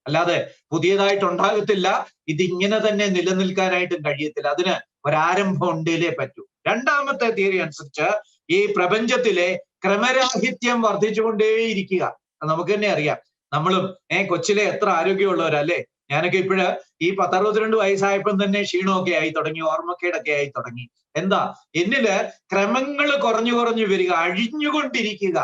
അല്ലാതെ പുതിയതായിട്ട് ഉണ്ടാകത്തില്ല. ഇതിങ്ങനെ തന്നെ നിലനിൽക്കാനായിട്ടും കഴിയത്തില്ല. അതിന് ഒരാരംഭം ഉണ്ടേലേ പറ്റൂ. രണ്ടാമത്തെ തിയറി അനുസരിച്ച് ഈ പ്രപഞ്ചത്തിലെ ക്രമരാഹിത്യം വർദ്ധിച്ചുകൊണ്ടേയിരിക്കുക. നമുക്ക് തന്നെ അറിയാം. നമ്മളും കൊച്ചിലെ എത്ര ആരോഗ്യമുള്ളവരല്ലേ. ഞാനൊക്കെ ഇപ്പോഴ് ഈ 10-62 വയസ്സായപ്പം തന്നെ ക്ഷീണമൊക്കെ ആയി തുടങ്ങി, ഓർമ്മക്കേടൊക്കെ ആയി തുടങ്ങി. എന്താ? എന്നില് ക്രമങ്ങൾ കുറഞ്ഞു വരിക, അഴിഞ്ഞുകൊണ്ടിരിക്കുക.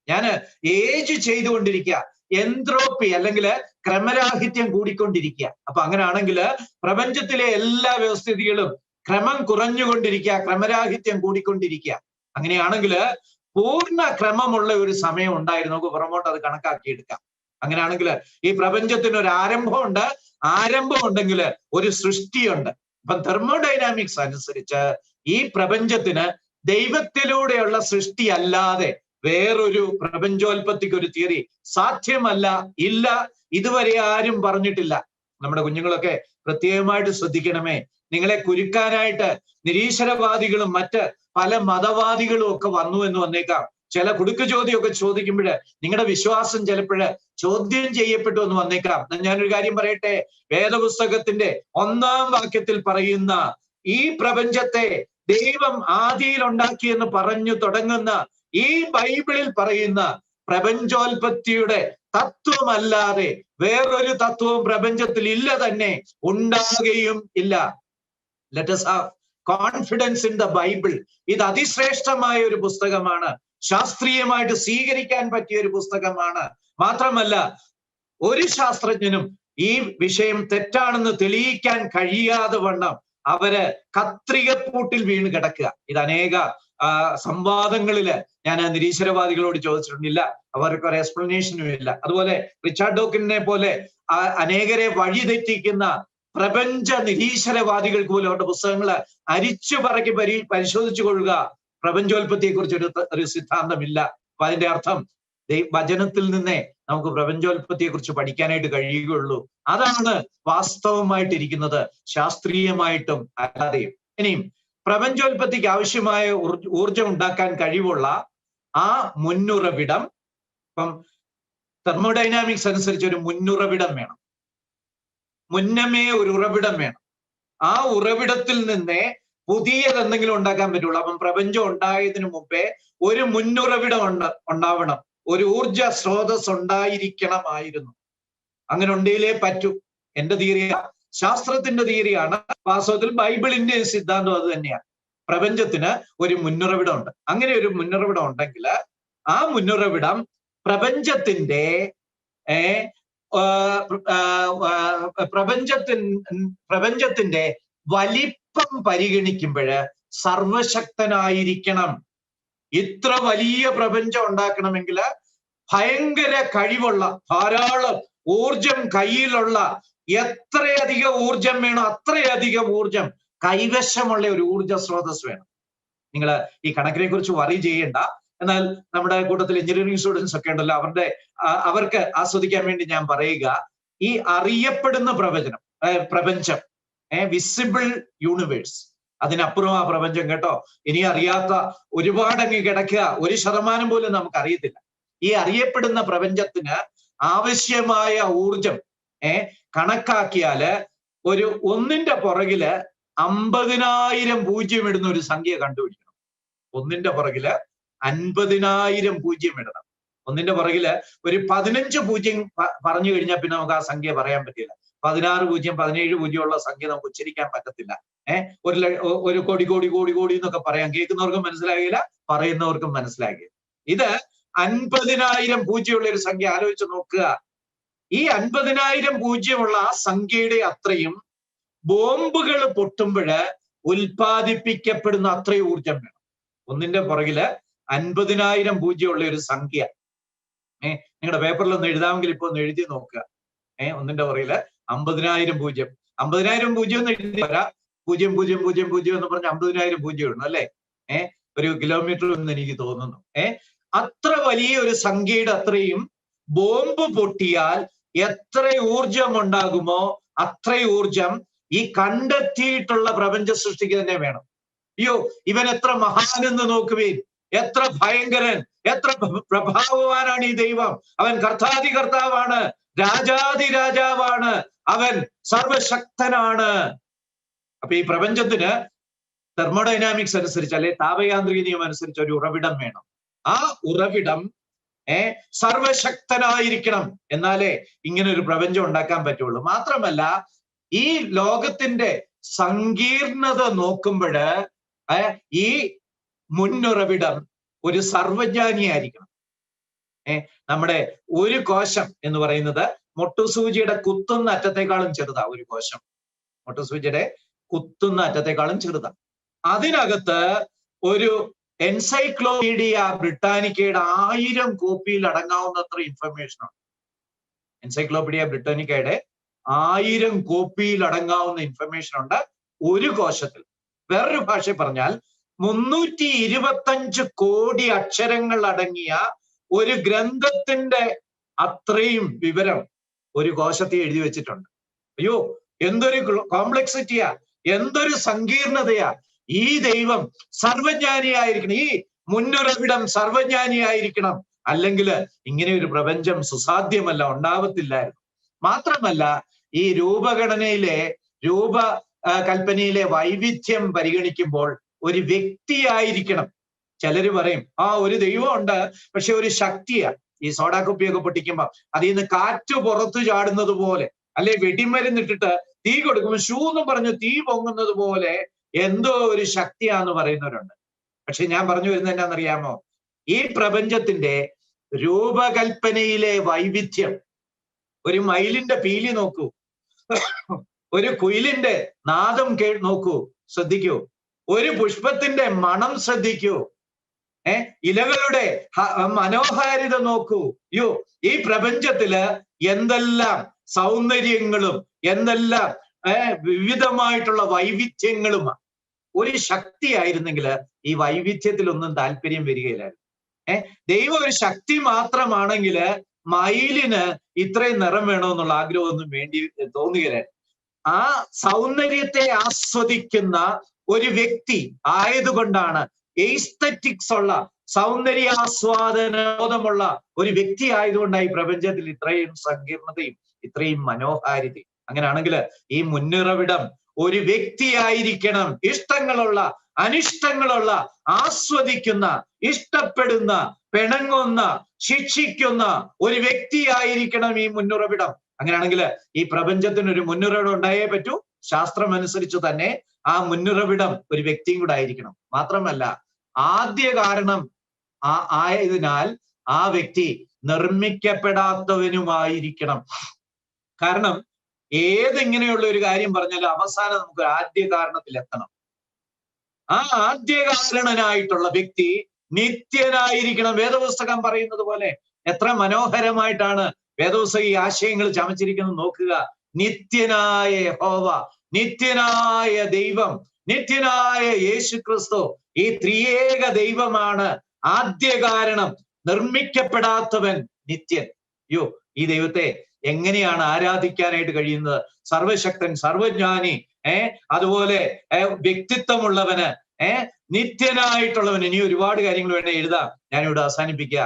ഞാന് ഏജ് ചെയ്തുകൊണ്ടിരിക്കുക, എൻട്രോപ്പി അല്ലെങ്കിൽ ക്രമരാഹിത്യം കൂടിക്കൊണ്ടിരിക്കുക. അപ്പൊ അങ്ങനെയാണെങ്കിൽ പ്രപഞ്ചത്തിലെ എല്ലാ വ്യവസ്ഥിതികളും ക്രമം കുറഞ്ഞുകൊണ്ടിരിക്കുക, ക്രമരാഹിത്യം കൂടിക്കൊണ്ടിരിക്കുക. അങ്ങനെയാണെങ്കിൽ പൂർണ്ണ ക്രമമുള്ള ഒരു സമയം ഉണ്ടായിരുന്നു. നമുക്ക് പുറമോട്ട് അത് കണക്കാക്കിയെടുക്കാം. അങ്ങനെയാണെങ്കിൽ ഈ പ്രപഞ്ചത്തിന് ഒരു ആരംഭമുണ്ട്. ആരംഭം ഉണ്ടെങ്കിൽ ഒരു സൃഷ്ടിയുണ്ട്. ഇപ്പം തെർമോഡൈനാമിക്സ് അനുസരിച്ച് ഈ പ്രപഞ്ചത്തിന് ദൈവത്തിലൂടെയുള്ള സൃഷ്ടി അല്ലാതെ വേറൊരു പ്രപഞ്ചോൽപത്തിക്ക് ഒരു തിയറി സാധ്യമല്ല, ഇല്ല. ഇതുവരെ ആരും പറഞ്ഞിട്ടില്ല. നമ്മുടെ കുഞ്ഞുങ്ങളൊക്കെ പ്രത്യേകമായിട്ട് ശ്രദ്ധിക്കണമേ. നിങ്ങളെ കുരുക്കാനായിട്ട് നിരീശ്വരവാദികളും മറ്റ് പല മതവാദികളും ഒക്കെ വന്നു എന്ന് വന്നേക്കാം. ചില കുടുക്ക് ചോദ്യമൊക്കെ ചോദിക്കുമ്പോൾ നിങ്ങളുടെ വിശ്വാസം ചിലപ്പോൾ ചോദ്യം ചെയ്യപ്പെട്ടു എന്ന് വന്നേക്കാം. ഞാനൊരു കാര്യം പറയട്ടെ. വേദപുസ്തകത്തിന്റെ 1-ാം വാക്യത്തിൽ പറയുന്ന ഈ പ്രപഞ്ചത്തെ ദൈവം ആദിയിൽ ഉണ്ടാക്കിയെന്ന് പറഞ്ഞു തുടങ്ങുന്ന ഈ ബൈബിളിൽ പറയുന്ന പ്രപഞ്ചോൽപത്തിയുടെ തത്വമല്ലാതെ വേറൊരു തത്വവും പ്രപഞ്ചത്തിൽ ഇല്ല, തന്നെ ഉണ്ടാകുകയും ഇല്ല. Let us have confidence in the Bible. ഇത് അതിശ്രേഷ്ഠമായ ഒരു പുസ്തകമാണ്. ശാസ്ത്രീയമായിട്ട് സ്വീകരിക്കാൻ പറ്റിയ ഒരു പുസ്തകമാണ്. മാത്രമല്ല ഒരു ശാസ്ത്രജ്ഞനും ഈ വിഷയം തെറ്റാണെന്ന് തെളിയിക്കാൻ കഴിയാതെ വണ്ണം അവര് കത്രികപ്പൂട്ടിൽ വീണ് കിടക്കുക. ഇത് അനേക സംവാദങ്ങളില് ഞാൻ നിരീശ്വരവാദികളോട് ചോദിച്ചിട്ടുണ്ടില്ല, അവർക്ക് ഒരു എക്സ്പ്ലനേഷനും ഇല്ല. അതുപോലെ റിച്ചാർഡ് ഡോക്കിനെ പോലെ അനേകരെ വഴിതെറ്റിക്കുന്ന പ്രപഞ്ച നിരീശ്വരവാദികൾക്ക് പോലും അവരുടെ പുസ്തകങ്ങള് അരിച്ചു പറക്കി പരിശോധിച്ചു കൊള്ളുക. പ്രപഞ്ചോൽപത്തിയെ കുറിച്ച് ഒരു സിദ്ധാന്തമില്ല. അപ്പൊ അതിന്റെ അർത്ഥം വചനത്തിൽ നിന്നേ നമുക്ക് പ്രപഞ്ചോൽപത്തിയെ കുറിച്ച് പഠിക്കാനായിട്ട് കഴിയുകയുള്ളൂ. അതാണ് വാസ്തവമായിട്ടിരിക്കുന്നത്, ശാസ്ത്രീയമായിട്ടും അല്ലാതെയും. ഇനിയും പ്രപഞ്ചോൽപത്തിക്ക് ആവശ്യമായ ഊർജം ഉണ്ടാക്കാൻ കഴിവുള്ള ആ മുന്നുറവിടം, ഇപ്പം തെർമോഡൈനാമിക്സ് അനുസരിച്ച് ഒരു മുന്നുറവിടം വേണം, മുന്നമേ ഒരു ഉറവിടം വേണം. ആ ഉറവിടത്തിൽ നിന്നേ പുതിയത് എന്തെങ്കിലും ഉണ്ടാക്കാൻ പറ്റുള്ളൂ. അപ്പം പ്രപഞ്ചം ഉണ്ടായതിനു മുമ്പേ ഒരു മുന്നുറവിടം ഉണ്ടാവണം, ഒരു ഊർജ സ്രോതസ് ഉണ്ടായിരിക്കണമായിരുന്നു. അങ്ങനെ ഉണ്ടെങ്കിലേ പറ്റൂ. എന്റെ തിയറിയ, ശാസ്ത്രത്തിന്റെ തിയറിയാണ്, വാസ്തവത്തിൽ ബൈബിളിന്റെ സിദ്ധാന്തം അത് തന്നെയാണ്. പ്രപഞ്ചത്തിന് ഒരു മുന്നുറവിടം ഉണ്ട്. അങ്ങനെ ഒരു മുന്നുറവിടം ഉണ്ടെങ്കിൽ ആ മുന്നുറവിടം പ്രപഞ്ചത്തിന്റെ പ്രപഞ്ചത്തിന്റെ വലിപ്പം പരിഗണിക്കുമ്പോൾ സർവശക്തനായിരിക്കണം. ഇത്ര വലിയ പ്രപഞ്ചം ഉണ്ടാക്കണമെങ്കിൽ ഭയങ്കര കഴിവുള്ള, ധാരാളം ഊർജം കയ്യിലുള്ള, എത്രയധികം ഊർജം വേണോ അത്രയധികം ഊർജം കൈവശമുള്ള ഒരു ഊർജ സ്രോതസ് വേണം. നിങ്ങൾ ഈ കണക്കിനെ കുറിച്ച് വറി ചെയ്യേണ്ട. എന്നാൽ നമ്മുടെ കൂട്ടത്തിൽ എഞ്ചിനീയറിംഗ് സ്റ്റുഡൻസ് ഒക്കെ ഉണ്ടല്ലോ, അവർക്ക് ആസ്വദിക്കാൻ വേണ്ടി ഞാൻ പറയുക, ഈ അറിയപ്പെടുന്ന പ്രപഞ്ചം വിസിബിൾ യൂണിവേഴ്സ്, അതിനപ്പുറം ആ പ്രപഞ്ചം കേട്ടോ. ഇനി അറിയാത്ത ഒരുപാടങ്ങ് കിടക്കുക, 1% പോലും നമുക്ക് അറിയത്തില്ല. ഈ അറിയപ്പെടുന്ന പ്രപഞ്ചത്തിന് ആവശ്യമായ ഊർജം കണക്കാക്കിയാല് ഒരു ഒന്നിന്റെ പുറകില് 50,000 പൂജ്യം ഇടുന്ന ഒരു സംഖ്യ കണ്ടുപിടിക്കണം. ഒന്നിന്റെ പുറകില് 50,000 പൂജ്യം ഇടണം. ഒന്നിന്റെ പുറകില് ഒരു 15 പൂജ്യം പറഞ്ഞു കഴിഞ്ഞാൽ പിന്നെ നമുക്ക് ആ സംഖ്യ പറയാൻ പറ്റില്ല. 16 പൂജ്യം 17 പൂജ്യം ഉള്ള സംഖ്യ നമുക്ക് ഉച്ചരിക്കാൻ പറ്റത്തില്ല. ഒരു കോടി കോടി കോടി കോടി എന്നൊക്കെ പറയാം. കേൾക്കുന്നവർക്കും മനസ്സിലാകില്ല, പറയുന്നവർക്കും മനസ്സിലാകില്ല. ഇത് 50,000 പൂജ്യമുള്ള ഒരു സംഖ്യ ആലോചിച്ച് നോക്കുക. ഈ 50,000 പൂജ്യമുള്ള ആ സംഖ്യയുടെ അത്രയും ബോംബുകൾ പൊട്ടുമ്പോഴ് ഉൽപ്പാദിപ്പിക്കപ്പെടുന്ന അത്രയും ഊർജം വേണം. ഒന്നിന്റെ പുറകില് 50,000 പൂജ്യമുള്ള ഒരു സംഖ്യ. നിങ്ങളുടെ പേപ്പറിൽ ഒന്ന് എഴുതാമെങ്കിൽ ഇപ്പൊ ഒന്ന് എഴുതി നോക്കുക. ഒന്നിന്റെ പുറകില് 50,000 പൂജ്യം. 50,000 പൂജ്യം എന്ന് എഴുതി വരാ, 0,0,0,0,0 എന്ന് പറഞ്ഞ് 50,000 പൂജ്യം ഇടണം അല്ലേ? ഒരു കിലോമീറ്റർ എന്ന് എനിക്ക് തോന്നുന്നു. അത്ര വലിയ ഒരു സംഖ്യയുടെ അത്രയും ബോംബ് പൊട്ടിയാൽ എത്ര ഊർജം ഉണ്ടാകുമോ അത്രയും ഊർജം ഈ കണ്ടെത്തിയിട്ടുള്ള പ്രപഞ്ച സൃഷ്ടിക്ക് തന്നെ വേണം. അയ്യോ, ഇവൻ എത്ര മഹാനെന്ന് നോക്കുവീൻ, എത്ര ഭയങ്കരൻ, എത്ര പ്രഭാവവാനാണ് ഈ ദൈവം. അവൻ കർത്താതി കർത്താവാണ്, രാജാതി രാജാവാണ്, അവൻ സർവശക്തനാണ്. അപ്പൊ ഈ പ്രപഞ്ചത്തിന് തെർമോഡൈനാമിക്സ് അനുസരിച്ച്, അല്ലെ താപയാന്ത്രിക നിയമം അനുസരിച്ച് ഒരു ഉറവിടം വേണം. ആ ഉറവിടം സർവശക്തനായിരിക്കണം. എന്നാലേ ഇങ്ങനെ ഒരു പ്രപഞ്ചം ഉണ്ടാക്കാൻ പറ്റുള്ളൂ. മാത്രമല്ല, ഈ ലോകത്തിന്റെ സങ്കീർണത നോക്കുമ്പോഴ് ഈ മുന്നുറവിടം ഒരു സർവജ്ഞാനിയായിരിക്കണം. നമ്മുടെ ഒരു കോശം എന്ന് പറയുന്നത് മൊട്ടുസൂചിയുടെ കുത്തുന്ന അറ്റത്തെക്കാളും ചെറുതാ. ഒരു കോശം മൊട്ടുസൂചിയുടെ കുത്തുന്ന അറ്റത്തെക്കാളും ചെറുതാ. അതിനകത്ത് ഒരു എൻസൈക്ലോപീഡിയ ബ്രിട്ടാനിക്കയുടെ 1000 കോപ്പിയിൽ അടങ്ങാവുന്നത്ര ഇൻഫർമേഷൻ ഉണ്ട്. എൻസൈക്ലോപീഡിയ ബ്രിട്ടാനിക്കയുടെ 1000 കോപ്പിയിൽ അടങ്ങാവുന്ന ഇൻഫർമേഷൻ ഉണ്ട് ഒരു കോശത്തിൽ. വേറൊരു ഭാഷ പറഞ്ഞാൽ 325 കോടി അക്ഷരങ്ങൾ അടങ്ങിയ ഒരു ഗ്രന്ഥത്തിന്റെ അത്രയും വിവരം ഒരു കോശത്തെ എഴുതി വെച്ചിട്ടുണ്ട്. അയ്യോ, എന്തൊരു കോംപ്ലക്സിറ്റിയാ, എന്തൊരു സങ്കീർണതയാ. ഈ ദൈവം സർവജ്ഞാനിയായിരിക്കണം, ഈ മുന്നുറവിടം സർവജ്ഞാനിയായിരിക്കണം. അല്ലെങ്കിൽ ഇങ്ങനെ ഒരു പ്രപഞ്ചം സുസാധ്യമല്ല, ഉണ്ടാവത്തില്ലായിരുന്നു. മാത്രമല്ല, ഈ രൂപകൽപ്പനയിലെ വൈവിധ്യം പരിഗണിക്കുമ്പോൾ ഒരു വ്യക്തിയായിരിക്കണം. ചിലര് പറയും, ഒരു ദൈവം ഉണ്ട്, പക്ഷെ ഒരു ശക്തിയാ. ഈ സോഡാ കുപ്പിയൊക്കെ പൊട്ടിക്കുമ്പോ അതിൽ നിന്ന് കാറ്റ് പുറത്തു ചാടുന്നത് പോലെ, അല്ലെ വെടിമരുന്നിട്ടിട്ട് തീ കൊടുക്കുമ്പോൾ ഷൂ എന്ന് പറഞ്ഞ് തീ പൊങ്ങുന്നത് പോലെ എന്തോ ഒരു ശക്തിയാന്ന് പറയുന്നവരുണ്ട്. പക്ഷെ ഞാൻ പറഞ്ഞു വരുന്നത് എന്നാന്നറിയാമോ? ഈ പ്രപഞ്ചത്തിന്റെ രൂപകൽപ്പനയിലെ വൈവിധ്യം, ഒരു മയിലിന്റെ പീലി നോക്കൂ, ഒരു കുയിലിന്റെ നാദം നോക്കൂ, ശ്രദ്ധിക്കൂ, ഒരു പുഷ്പത്തിന്റെ മണം ശ്രദ്ധിക്കൂ, ഇലകളുടെ മനോഹാരിത നോക്കൂ. ഈ പ്രപഞ്ചത്തില് എന്തെല്ലാം സൗന്ദര്യങ്ങളും എന്തെല്ലാം വിവിധമായിട്ടുള്ള വൈവിധ്യങ്ങളുമാണ്. ഒരു ശക്തി ആയിരുന്നെങ്കിൽ ഈ വൈവിധ്യത്തിലൊന്നും താല്പര്യം വരികയില്ലായിരുന്നു. ദൈവം ഒരു ശക്തി മാത്രമാണെങ്കിൽ മയിലിന് ഇത്രയും നിറം വേണമെന്നുള്ള ആഗ്രഹമൊന്നും തോന്നുകയില്ല. ആ സൗന്ദര്യത്തെ ആസ്വദിക്കുന്ന ഒരു വ്യക്തി ആയതുകൊണ്ടാണ്, എയ്സ്തറ്റിക്സ് ഉള്ള, സൗന്ദര്യാസ്വാദനബോധമുള്ള ഒരു വ്യക്തി ആയതുകൊണ്ടാണ് ഈ പ്രപഞ്ചത്തിൽ ഇത്രയും സങ്കീർണതയും ഇത്രയും മനോഹാരിതയും. അങ്ങനെയാണെങ്കിൽ ഈ മുൻനിറവിടം ഒരു വ്യക്തിയായിരിക്കണം. ഇഷ്ടങ്ങളുള്ള, അനിഷ്ടങ്ങളുള്ള, ആസ്വദിക്കുന്ന, ഇഷ്ടപ്പെടുന്ന, പിണങ്ങുന്ന, ശിക്ഷിക്കുന്ന ഒരു വ്യക്തിയായിരിക്കണം ഈ മുൻനിറവിടം. അങ്ങനെയാണെങ്കിൽ ഈ പ്രപഞ്ചത്തിന് ഒരു മുൻനിറവിടം ഉണ്ടായേ പറ്റൂ. ശാസ്ത്രം അനുസരിച്ച് തന്നെ ആ മുൻനിറവിടം ഒരു വ്യക്തിയും കൂടെ ആയിരിക്കണം. മാത്രമല്ല, ആദ്യ കാരണം ആയതിനാൽ ആ വ്യക്തി നിർമ്മിക്കപ്പെടാത്തവനുമായിരിക്കണം. കാരണം ഏതിങ്ങനെയുള്ള ഒരു കാര്യം പറഞ്ഞാലും അവസാനം നമുക്ക് ആദ്യ കാരണത്തിൽ എത്തണം. ആ ആദ്യ കാരണനായിട്ടുള്ള വ്യക്തി നിത്യനായിരിക്കണം. വേദപുസ്തകം പറയുന്നത് പോലെ എത്ര മനോഹരമായിട്ടാണ് വേദപുസ്തകം ഈ ആശയങ്ങൾ ചമച്ചിരിക്കുന്നത് നോക്കുക. നിത്യനായ യഹോവ, നിത്യനായ ദൈവം, നിത്യനായ യേശു ക്രിസ്തു, ഈ ത്രിയേക ദൈവമാണ് ആദ്യ കാരണം. നിർമ്മിക്കപ്പെടാത്തവൻ നിത്യൻ. യോ, ഈ ദൈവത്തെ എങ്ങനെയാണ് ആരാധിക്കാനായിട്ട് കഴിയുന്നത്? സർവശക്തൻ, സർവജ്ഞാനി, അതുപോലെ വ്യക്തിത്വമുള്ളവന്, നിത്യനായിട്ടുള്ളവൻ. ഇനി ഒരുപാട് കാര്യങ്ങൾ വേണേ എഴുതാം, ഞാനിവിടെ അവസാനിപ്പിക്കുക.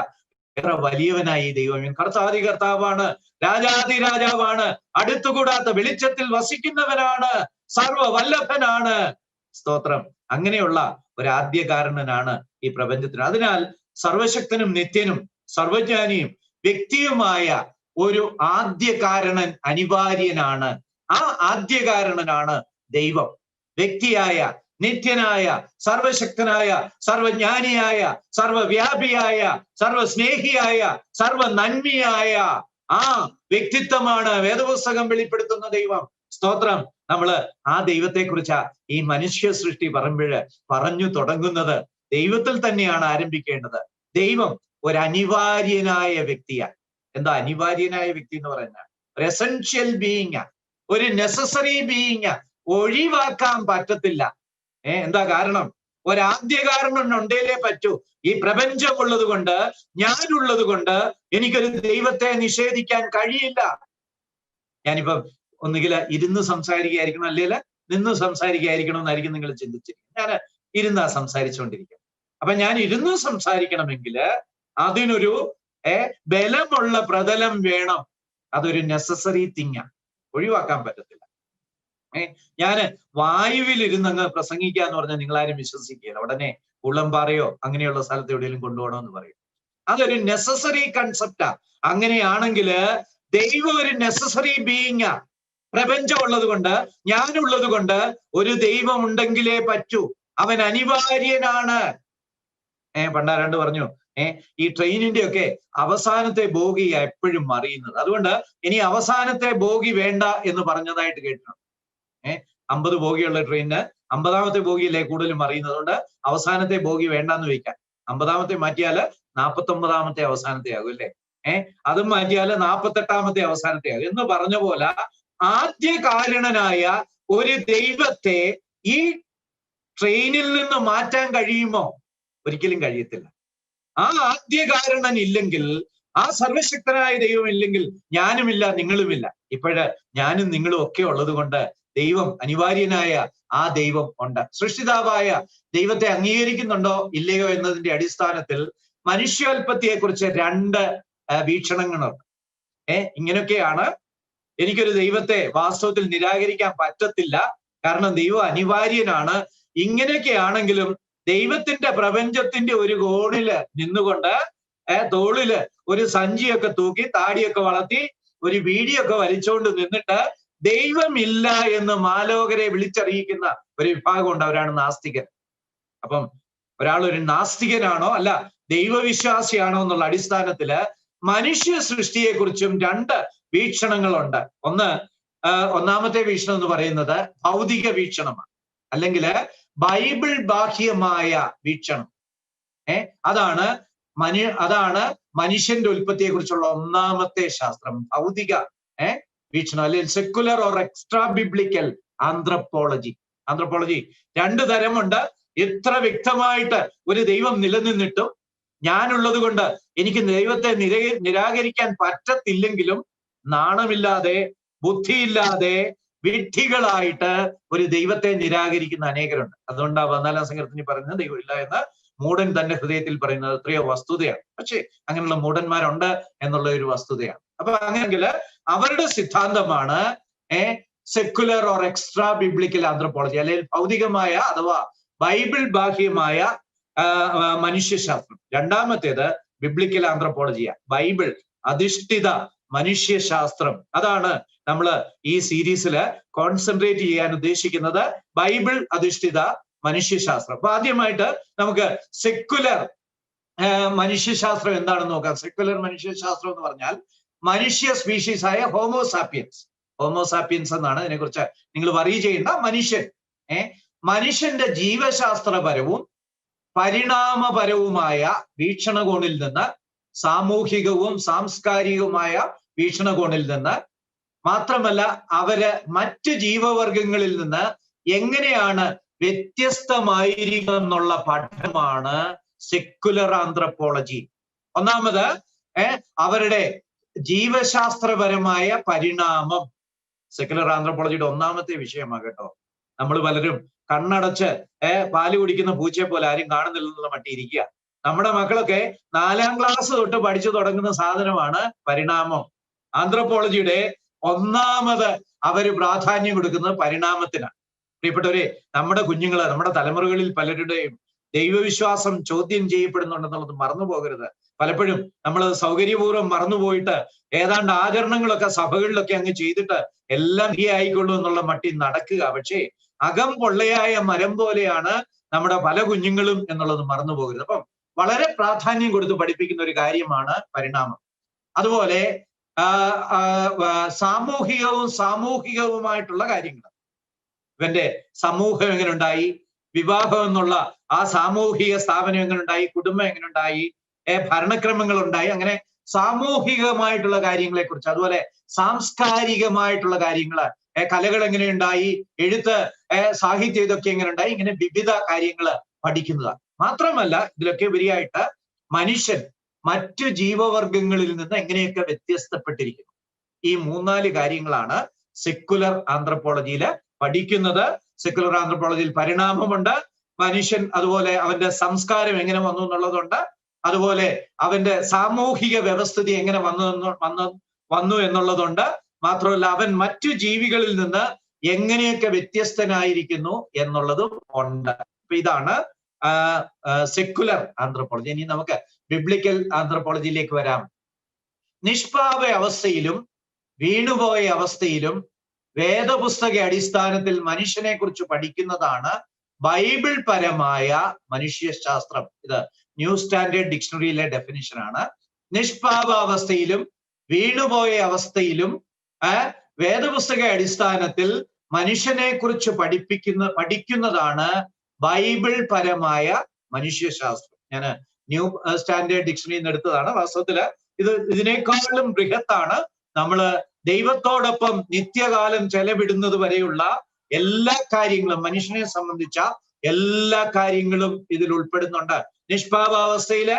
എത്ര വലിയവനായി ദൈവം! കർത്താതി കർത്താവാണ്, രാജാതി രാജാവാണ്, അടുത്തുകൂടാത്ത വെളിച്ചത്തിൽ വസിക്കുന്നവനാണ്, സർവവല്ലഭനാണ്. സ്തോത്രം. അങ്ങനെയുള്ള ഒരു ആദ്യ കാരണനാണ് ഈ പ്രപഞ്ചത്തിന്. അതിനാൽ സർവശക്തനും നിത്യനും സർവജ്ഞാനിയും വ്യക്തിയുമായ ഒരു ആദ്യ കാരണൻ അനിവാര്യനാണ്. ആ ആദ്യ കാരണനാണ് ദൈവം. വ്യക്തിയായ, നിത്യനായ, സർവശക്തനായ, സർവജ്ഞാനിയായ, സർവവ്യാപിയായ, സർവസ്നേഹിയായ, സർവനന്മിയായ ആ വ്യക്തിത്വമാണ് വേദപുസ്തകം വെളിപ്പെടുത്തുന്ന ദൈവം. സ്തോത്രം. നമ്മള് ആ ദൈവത്തെക്കുറിച്ച് ഈ മനുഷ്യ സൃഷ്ടി പറഞ്ഞു തുടങ്ങുന്നത് ദൈവത്തിൽ തന്നെയാണ് ആരംഭിക്കേണ്ടത്. ദൈവം ഒരു അനിവാര്യനായ വ്യക്തിയാണ്. എന്താ അനിവാര്യനായ വ്യക്തി എന്ന് പറയുന്നത്? ഒരു എസെൻഷ്യൽ ബീയിങ്, ഒരു നെസസറി ബീയിങ്, ഒഴിവാക്കാൻ പറ്റത്തില്ല. എന്താ കാരണം? ഒരാദ്യ കാരണം ഉണ്ടേലേ പറ്റൂ. ഈ പ്രപഞ്ചമുള്ളത് കൊണ്ട്, ഞാനുള്ളത് കൊണ്ട് എനിക്കൊരു ദൈവത്തെ നിഷേധിക്കാൻ കഴിയില്ല. ഞാനിപ്പം ഒന്നുകിൽ ഇരുന്ന് സംസാരിക്കുകയായിരിക്കണം, അല്ലെങ്കിൽ നിന്ന് സംസാരിക്കുകയായിരിക്കണം എന്നായിരിക്കും നിങ്ങൾ ചിന്തിച്ചിരിക്കും. ഞാൻ ഇരുന്നാ സംസാരിച്ചുകൊണ്ടിരിക്കും. അപ്പൊ ഞാൻ ഇരുന്ന് സംസാരിക്കണമെങ്കിൽ അതിനൊരു ബലമുള്ള പ്രതലം വേണം. അതൊരു നെസസറി തിങ്ങാണ്, ഒഴിവാക്കാൻ പറ്റത്തില്ല. ഞാന് വായുവിലിരുന്നങ്ങ് പ്രസംഗിക്കുക എന്ന് പറഞ്ഞാൽ നിങ്ങളാരും വിശ്വസിക്കുകയില്ല. ഉടനെ ഉള്ളംപാറയോ അങ്ങനെയുള്ള സ്ഥലത്ത് എവിടെയെങ്കിലും കൊണ്ടുപോകണമെന്ന് പറയും. അതൊരു നെസസറി കൺസെപ്റ്റാ. അങ്ങനെയാണെങ്കിൽ ദൈവം ഒരു നെസസറി ബീയിങ്. പ്രപഞ്ചം ഉള്ളത് കൊണ്ട്, ഞാനുള്ളത് കൊണ്ട് ഒരു ദൈവം ഉണ്ടെങ്കിലേ പറ്റൂ. അവൻ അനിവാര്യനാണ്. പണ്ടാരണ്ട് പറഞ്ഞു, ഈ ട്രെയിനിന്റെ ഒക്കെ അവസാനത്തെ ബോഗിയാ എപ്പോഴും മറിയുന്നത്. അതുകൊണ്ട് ഇനി അവസാനത്തെ ബോഗി വേണ്ട എന്ന് പറഞ്ഞതായിട്ട് കേട്ടിട്ടുണ്ട്. 50 ബോഗിയുള്ള ട്രെയിനിന് 50ാമത്തെ ബോഗിയല്ലേ കൂടുതലും മറിയുന്നത്. അതുകൊണ്ട് അവസാനത്തെ ബോഗി വേണ്ടെന്ന് വെക്കാം. 50ാമത്തെ മാറ്റിയാല് 49ാമത്തെ അവസാനത്തെ ആകും അല്ലേ? അതും മാറ്റിയാല് 48ാമത്തെ അവസാനത്തെ ആകും എന്ന് പറഞ്ഞ പോലെ ആദ്യ കാരണനായ ഒരു ദൈവത്തെ ഈ ട്രെയിനിൽ നിന്ന് മാറ്റാൻ കഴിയുമോ? ഒരിക്കലും കഴിയത്തില്ല. ആ ആദ്യ കാരണൻ ഇല്ലെങ്കിൽ, ആ സർവശക്തനായ ദൈവം ഇല്ലെങ്കിൽ ഞാനുമില്ല, നിങ്ങളുമില്ല. ഇപ്പോഴ് ഞാനും നിങ്ങളും ഒക്കെ ഉള്ളത് കൊണ്ട് ദൈവം, അനിവാര്യനായ ആ ദൈവം ഉണ്ട്. സൃഷ്ടിതാവായ ദൈവത്തെ അംഗീകരിക്കുന്നുണ്ടോ ഇല്ലയോ എന്നതിന്റെ അടിസ്ഥാനത്തിൽ മനുഷ്യോൽപ്പത്തിയെക്കുറിച്ച് 2 വീക്ഷണങ്ങളുണ്ട്. ഇങ്ങനെയൊക്കെയാണ്. എനിക്കൊരു ദൈവത്തെ വാസ്തവത്തിൽ നിരാകരിക്കാൻ പറ്റത്തില്ല, കാരണം ദൈവം അനിവാര്യനാണ്. ഇങ്ങനെയൊക്കെയാണെങ്കിലും ദൈവത്തിന്റെ പ്രപഞ്ചത്തിന്റെ ഒരു കോണില് നിന്നുകൊണ്ട് തോളില് ഒരു സഞ്ചിയൊക്കെ തൂക്കി, താടിയൊക്കെ വളർത്തി, ഒരു വീടിയൊക്കെ വലിച്ചുകൊണ്ട് നിന്നിട്ട് ദൈവമില്ല എന്ന് മാലോകരെ വിളിച്ചറിയിക്കുന്ന ഒരു വിഭാഗമുണ്ട്. അവരാണ് നാസ്തികൻ. അപ്പം ഒരാൾ ഒരു നാസ്തികനാണോ അല്ല ദൈവവിശ്വാസിയാണോ എന്നുള്ള അടിസ്ഥാനത്തില് മനുഷ്യ സൃഷ്ടിയെക്കുറിച്ചും 2 വീക്ഷണങ്ങളുണ്ട്. ഒന്നാമത്തെ വീക്ഷണം എന്ന് പറയുന്നത് ഭൗതിക വീക്ഷണമാണ്, അല്ലെങ്കിൽ ബൈബിൾ ബാഹ്യമായ വീക്ഷണം. അതാണ് മനുഷ്യന്റെ ഉൽപ്പത്തിയെ കുറിച്ചുള്ള ഒന്നാമത്തെ ശാസ്ത്രം, ഭൗതിക വീക്ഷണം, അല്ലെങ്കിൽ secular or extra biblical anthropology. 2 തരമുണ്ട്. എത്ര വ്യക്തമായിട്ട് ഒരു ദൈവം നിലനിന്നിട്ടും ഞാനുള്ളത് കൊണ്ട് എനിക്ക് ദൈവത്തെ നിരാകരിക്കാൻ പറ്റത്തില്ലെങ്കിലും നാണമില്ലാതെ, ബുദ്ധിയില്ലാതെ, വിഡ്ഢികളായിട്ട് ഒരു ദൈവത്തെ നിരാകരിക്കുന്ന അനേകരുണ്ട്. അതുകൊണ്ടാണ് 14 സങ്കീർത്തനത്തിൽ പറയുന്നത് ദൈവമില്ല എന്ന് മൂഢൻ തന്റെ ഹൃദയത്തിൽ പറയുന്നത് എത്രയോ വസ്തുതയാണ്. പക്ഷേ അങ്ങനെയുള്ള മൂഢന്മാരുണ്ട് എന്നുള്ള ഒരു വസ്തുതയാണ്. അപ്പൊ അങ്ങനെയെങ്കിൽ അവരുടെ സിദ്ധാന്തമാണ് secular or extra biblical anthropology, അല്ലെങ്കിൽ ഭൗതികമായ അഥവാ ബൈബിൾ ബാഹ്യമായ മനുഷ്യശാസ്ത്രം. രണ്ടാമത്തേത് ബിബ്ലിക്കൽ ആന്ത്രപ്പോളജിയ, ബൈബിൾ അധിഷ്ഠിത മനുഷ്യശാസ്ത്രം. അതാണ് നമ്മൾ ഈ സീരീസിൽ കോൺസെൻട്രേറ്റ് ചെയ്യാൻ ഉദ്ദേശിക്കുന്നത്, ബൈബിൾ അധിഷ്ഠിത മനുഷ്യശാസ്ത്രം. അപ്പൊ ആദ്യമായിട്ട് നമുക്ക് സെക്കുലർ മനുഷ്യശാസ്ത്രം എന്താണെന്ന് നോക്കാം. സെക്കുലർ മനുഷ്യശാസ്ത്രം എന്ന് പറഞ്ഞാൽ മനുഷ്യ സ്പീഷീസ് ആയ ഹോമോസാപ്പിയൻസ് എന്നാണ്. ഇതിനെക്കുറിച്ച് നിങ്ങൾ വറി ചെയ്യേണ്ട. മനുഷ്യന്റെ ജീവശാസ്ത്രപരവും പരിണാമപരവുമായ വീക്ഷണകോണിൽ നിന്ന്, സാമൂഹികവും സാംസ്കാരികവുമായ വീക്ഷണകോണിൽ നിന്ന്, മാത്രമല്ല അവര് മറ്റ് ജീവവർഗങ്ങളിൽ നിന്ന് എങ്ങനെയാണ് വ്യത്യസ്തമായിരിക്കുക എന്നുള്ള പഠനമാണ് സെക്കുലർ ആന്ത്രപ്പോളജി. ഒന്നാമത് അവരുടെ ജീവശാസ്ത്രപരമായ പരിണാമം സെക്കുലർ ആന്ത്രപ്പോളജിയുടെ ഒന്നാമത്തെ വിഷയമാണ് കേട്ടോ. നമ്മൾ പലരും കണ്ണടച്ച് പാല് കുടിക്കുന്ന പൂച്ചയെ പോലെ ആരും കാണുന്നില്ലെന്നുള്ള മട്ടിയിരിക്കുക. നമ്മുടെ മക്കളൊക്കെ 4ാം ക്ലാസ് തൊട്ട് പഠിച്ചു തുടങ്ങുന്ന സാധനമാണ് പരിണാമം. ആന്ത്രപ്പോളജിയുടെ ഒന്നാമത് അവര് പ്രാധാന്യം കൊടുക്കുന്നത് പരിണാമത്തിനാണ്. പ്രിയപ്പെട്ടവരെ, നമ്മുടെ കുഞ്ഞുങ്ങള്, നമ്മുടെ തലമുറകളിൽ പലരുടെയും ദൈവവിശ്വാസം ചോദ്യം ചെയ്യപ്പെടുന്നുണ്ടെന്നുള്ളത് മറന്നു പോകരുത്. പലപ്പോഴും നമ്മൾ സൗകര്യപൂർവ്വം മറന്നുപോയിട്ട് ഏതാണ്ട് ആചരണങ്ങളൊക്കെ സഭകളിലൊക്കെ അങ്ങ് ചെയ്തിട്ട് എല്ലാം ഈ ആയിക്കൊള്ളൂ എന്നുള്ള മട്ടി നടക്കുക. പക്ഷേ അകം പൊള്ളയായ മരം പോലെയാണ് നമ്മുടെ പല കുഞ്ഞുങ്ങളും എന്നുള്ളത് മറന്നു പോകരുത്. അപ്പം വളരെ പ്രാധാന്യം കൊടുത്ത് പഠിപ്പിക്കുന്ന ഒരു കാര്യമാണ് പരിണാമം. അതുപോലെ സാമൂഹികവുമായിട്ടുള്ള കാര്യങ്ങൾ, ഇവന്റെ സമൂഹം എങ്ങനെ ഉണ്ടായി, വിവാഹം എന്നുള്ള ആ സാമൂഹിക സ്ഥാപനം എങ്ങനെ ഉണ്ടായി, കുടുംബം എങ്ങനെ ഉണ്ടായി, ഭരണക്രമങ്ങൾ ഉണ്ടായി, അങ്ങനെ സാമൂഹികമായിട്ടുള്ള കാര്യങ്ങളെ കുറിച്ച്, അതുപോലെ സാംസ്കാരികമായിട്ടുള്ള കാര്യങ്ങള്, കലകൾ എങ്ങനെയുണ്ടായി, എഴുത്ത്, സാഹിത്യം, ഇതൊക്കെ എങ്ങനെ ഉണ്ടായി, ഇങ്ങനെ വിവിധ കാര്യങ്ങൾ പഠിക്കുന്നതാണ്. മാത്രമല്ല ഇതിലൊക്കെ ഉപരിയായിട്ട് മനുഷ്യൻ മറ്റു ജീവവർഗങ്ങളിൽ നിന്ന് എങ്ങനെയൊക്കെ വ്യത്യസ്തപ്പെട്ടിരിക്കുന്നു. ഈ 3-4 കാര്യങ്ങളാണ് സെക്കുലർ ആന്ത്രപ്പോളജിയിൽ പഠിക്കുന്നത്. സെക്കുലർ ആന്ത്രപ്പോളജിയിൽ പരിണാമമുണ്ട്, മനുഷ്യൻ അതുപോലെ അവന്റെ സംസ്കാരം എങ്ങനെ വന്നു എന്നുള്ളതുണ്ട്, അതുപോലെ അവന്റെ സാമൂഹിക വ്യവസ്ഥിതി എങ്ങനെ വന്നു എന്നുള്ളതുണ്ട്, മാത്രമല്ല അവൻ മറ്റു ജീവികളിൽ നിന്ന് എങ്ങനെയൊക്കെ വ്യത്യസ്തനായിരിക്കുന്നു എന്നുള്ളതും ഉണ്ട്. അപ്പൊ ഇതാണ് സെക്കുലർ ആന്ത്രപ്പോളജി. ഇനി നമുക്ക് ബിബ്ലിക്കൽ ആന്ത്രപ്പോളജിയിലേക്ക് വരാം. നിഷ്പാപ അവസ്ഥയിലും വീണുപോയ അവസ്ഥയിലും വേദപുസ്തക അടിസ്ഥാനത്തിൽ മനുഷ്യനെ കുറിച്ച് പഠിക്കുന്നതാണ് ബൈബിൾ പരമായ മനുഷ്യശാസ്ത്രം. ഇത് ന്യൂ സ്റ്റാൻഡേർഡ് ഡിക്ഷണറിയിലെ ഡെഫിനിഷനാണ്. നിഷ്പാപാവസ്ഥയിലും വീണുപോയ അവസ്ഥയിലും വേദപുസ്തക അടിസ്ഥാനത്തിൽ മനുഷ്യനെ കുറിച്ച് പഠിക്കുന്നതാണ് ബൈബിൾ പരമായ മനുഷ്യശാസ്ത്രം. ഞാൻ ന്യൂ സ്റ്റാൻഡേർഡ് ഡിക്ഷണറിയിൽ നിന്ന് എടുത്തതാണ്. വാസ്തവത്തില് ഇതിനേക്കാളും ബൃഹത്താണ്. നമ്മള് ദൈവത്തോടൊപ്പം നിത്യകാലം ചെലവിടുന്നത് വരെയുള്ള എല്ലാ കാര്യങ്ങളും, മനുഷ്യനെ സംബന്ധിച്ച എല്ലാ കാര്യങ്ങളും ഇതിൽ ഉൾപ്പെടുന്നുണ്ട്. നിഷ്പാപാവസ്ഥയില്,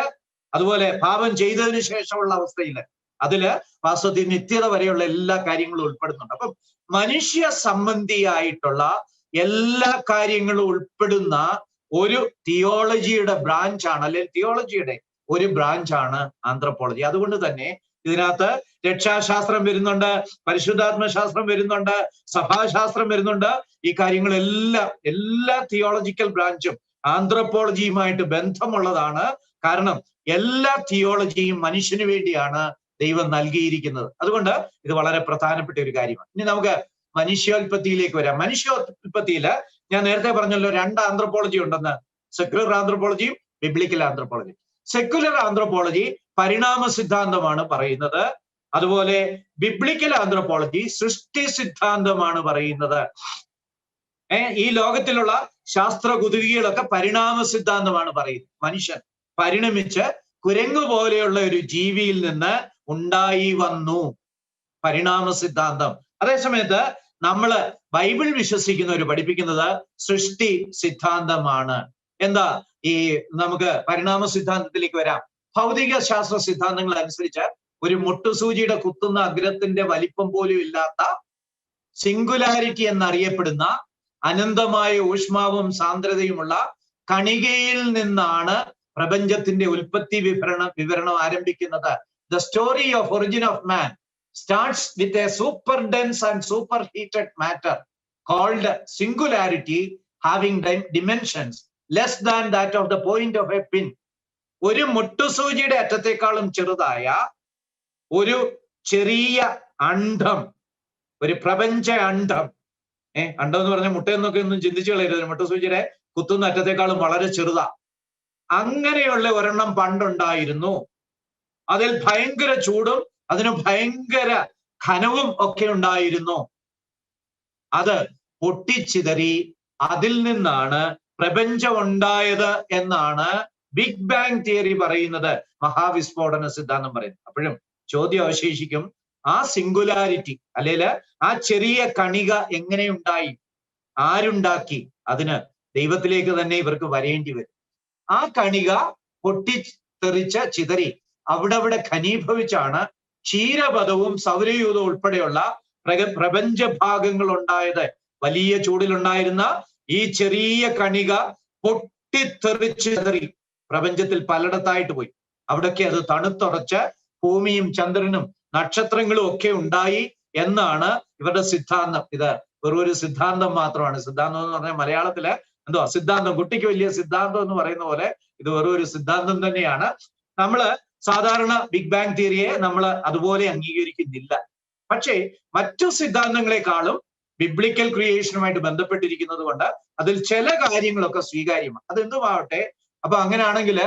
അതുപോലെ പാപം ചെയ്തതിനു ശേഷമുള്ള അവസ്ഥയില്, അതില് വാസ്തവത്തിൽ നിത്യത വരെയുള്ള എല്ലാ കാര്യങ്ങളും ഉൾപ്പെടുന്നുണ്ട്. അപ്പം മനുഷ്യ സംബന്ധിയായിട്ടുള്ള എല്ലാ കാര്യങ്ങളും ഉൾപ്പെടുന്ന ഒരു തിയോളജിയുടെ ബ്രാഞ്ചാണ്, അല്ലെങ്കിൽ തിയോളജിയുടെ ഒരു ബ്രാഞ്ചാണ് ആന്ത്രപ്പോളജി. അതുകൊണ്ട് തന്നെ ഇതിനകത്ത് രക്ഷാശാസ്ത്രം വരുന്നുണ്ട്, പരിശുദ്ധാത്മശാസ്ത്രം വരുന്നുണ്ട്, സഭാശാസ്ത്രം വരുന്നുണ്ട്. ഈ കാര്യങ്ങളെല്ലാം, എല്ലാ തിയോളജിക്കൽ ബ്രാഞ്ചും ആന്ത്രപ്പോളജിയുമായിട്ട് ബന്ധമുള്ളതാണ്. കാരണം എല്ലാ തിയോളജിയും മനുഷ്യന് വേണ്ടിയാണ് ദൈവം നൽകിയിരിക്കുന്നത്. അതുകൊണ്ട് ഇത് വളരെ പ്രധാനപ്പെട്ട ഒരു കാര്യമാണ്. ഇനി നമുക്ക് മനുഷ്യോൽപ്പത്തിയിലേക്ക് വരാം. മനുഷ്യോൽപ്പത്തിയില് ഞാൻ നേരത്തെ പറഞ്ഞല്ലോ 2 ആന്ത്രപ്പോളജി ഉണ്ടെന്ന്, സെക്കുലർ ആന്ത്രപ്പോളജിയും ബിബ്ലിക്കൽ ആന്ത്രപ്പോളജിയും. സെക്കുലർ ആന്ത്രപ്പോളജി പരിണാമ സിദ്ധാന്തമാണ് പറയുന്നത്. അതുപോലെ ബിബ്ലിക്കൽ ആന്ത്രപ്പോളജി സൃഷ്ടി സിദ്ധാന്തമാണ് പറയുന്നത്. ഈ ലോകത്തിലുള്ള ശാസ്ത്ര കുതുകികളൊക്കെ പരിണാമ സിദ്ധാന്തമാണ് പറയുന്നത്. മനുഷ്യൻ പരിണമിച്ച് കുരങ്ങു പോലെയുള്ള ഒരു ജീവിയിൽ നിന്ന് ഉണ്ടായി വന്നു, പരിണാമ സിദ്ധാന്തം. അതേസമയത്ത് നമ്മള് ബൈബിൾ വിശ്വസിക്കുന്നവർ പഠിപ്പിക്കുന്നത് സൃഷ്ടി സിദ്ധാന്തമാണ്. എന്താ ഈ നമുക്ക് പരിണാമ സിദ്ധാന്തത്തിലേക്ക് വരാം. ഭൗതിക ശാസ്ത്ര സിദ്ധാന്തങ്ങൾ അനുസരിച്ച് ഒരു മുട്ടുസൂചിയുടെ കുത്തുന്ന അഗ്രത്തിന്റെ വലിപ്പം പോലും ഇല്ലാത്ത സിംഗുലാരിറ്റി എന്നറിയപ്പെടുന്ന അനന്തമായ ഊഷ്മാവും സാന്ദ്രതയുമുള്ള കണികയിൽ നിന്നാണ് പ്രപഞ്ചത്തിന്റെ ഉൽപ്പത്തി വിവരണം ആരംഭിക്കുന്നത്. The story of origin of man starts with a super dense and superheated matter called singularity, having dimensions less than that of the point of a pin. ഒരു മുട്ടുസൂചിയുടെ അറ്റത്തെക്കാളും ചെറുതായ ഒരു ചെറിയ അണ്ഡം, ഒരു പ്രപഞ്ച അണ്ഡം. അണ്ഡം എന്ന് പറഞ്ഞ മുട്ടയെന്നൊക്കെ ഒന്നും ചിന്തിച്ചു കളയരുത്. മുട്ടുസൂചിയുടെ കുത്തുന്ന അറ്റത്തെക്കാളും വളരെ ചെറുതാ. അങ്ങനെയുള്ള ഒരെണ്ണം പണ്ടുണ്ടായിരുന്നു. അതിൽ ഭയങ്കര ചൂടും അതിന് ഭയങ്കര ഘനവും ഒക്കെ ഉണ്ടായിരുന്നു. അത് പൊട്ടിച്ചിതറി അതിൽ നിന്നാണ് പ്രപഞ്ചം ഉണ്ടായത് എന്നാണ് ബിഗ് ബാങ് തിയറി പറയുന്നത്, മഹാവിസ്ഫോടന സിദ്ധാന്തം പറയുന്നത്. അപ്പോഴും ചോദ്യം അവശേഷിക്കും, ആ സിംഗുലാരിറ്റി അല്ലെങ്കിൽ ആ ചെറിയ കണിക എങ്ങനെയുണ്ടായി, ആരുണ്ടാക്കി? അതിന് ദൈവത്തിലേക്ക് തന്നെ ഇവർക്ക് വരേണ്ടി വരും. ആ കണിക പൊട്ടിത്തെറിച്ച ചിതറി അവിടെ ഘനീഭവിച്ചാണ് ക്ഷീരപഥവും സൗരയൂഥവും ഉൾപ്പെടെയുള്ള പ്രപഞ്ച ഭാഗങ്ങൾ ഉണ്ടായത്. വലിയ ചൂടിലുണ്ടായിരുന്ന ഈ ചെറിയ കണിക പൊട്ടിത്തെറിച്ച് ചിതറി പ്രപഞ്ചത്തിൽ പലയിടത്തായിട്ട് പോയി. അവിടൊക്കെ അത് തണുത്തുറച്ച് ഭൂമിയും ചന്ദ്രനും നക്ഷത്രങ്ങളും ഒക്കെ ഉണ്ടായി എന്നാണ് ഇവരുടെ സിദ്ധാന്തം. ഇത് വെറൊരു സിദ്ധാന്തം മാത്രമാണ്. സിദ്ധാന്തം എന്ന് പറഞ്ഞാൽ മലയാളത്തില് എന്തോ സിദ്ധാന്തം, കുട്ടിക്ക് വലിയ സിദ്ധാന്തം എന്ന് പറയുന്ന പോലെ ഇത് വെറൊരു സിദ്ധാന്തം തന്നെയാണ്. നമ്മള് സാധാരണ ബിഗ് ബാങ് തിയറിയെ നമ്മൾ അതുപോലെ അംഗീകരിക്കുന്നില്ല. പക്ഷേ മറ്റു സിദ്ധാന്തങ്ങളെക്കാളും ബിബ്ലിക്കൽ ക്രിയേഷനുമായിട്ട് ബന്ധപ്പെട്ടിരിക്കുന്നത് കൊണ്ട് അതിൽ ചില കാര്യങ്ങളൊക്കെ സ്വീകാര്യമാണ്. അതെന്തുമാവട്ടെ. അപ്പൊ അങ്ങനെയാണെങ്കിൽ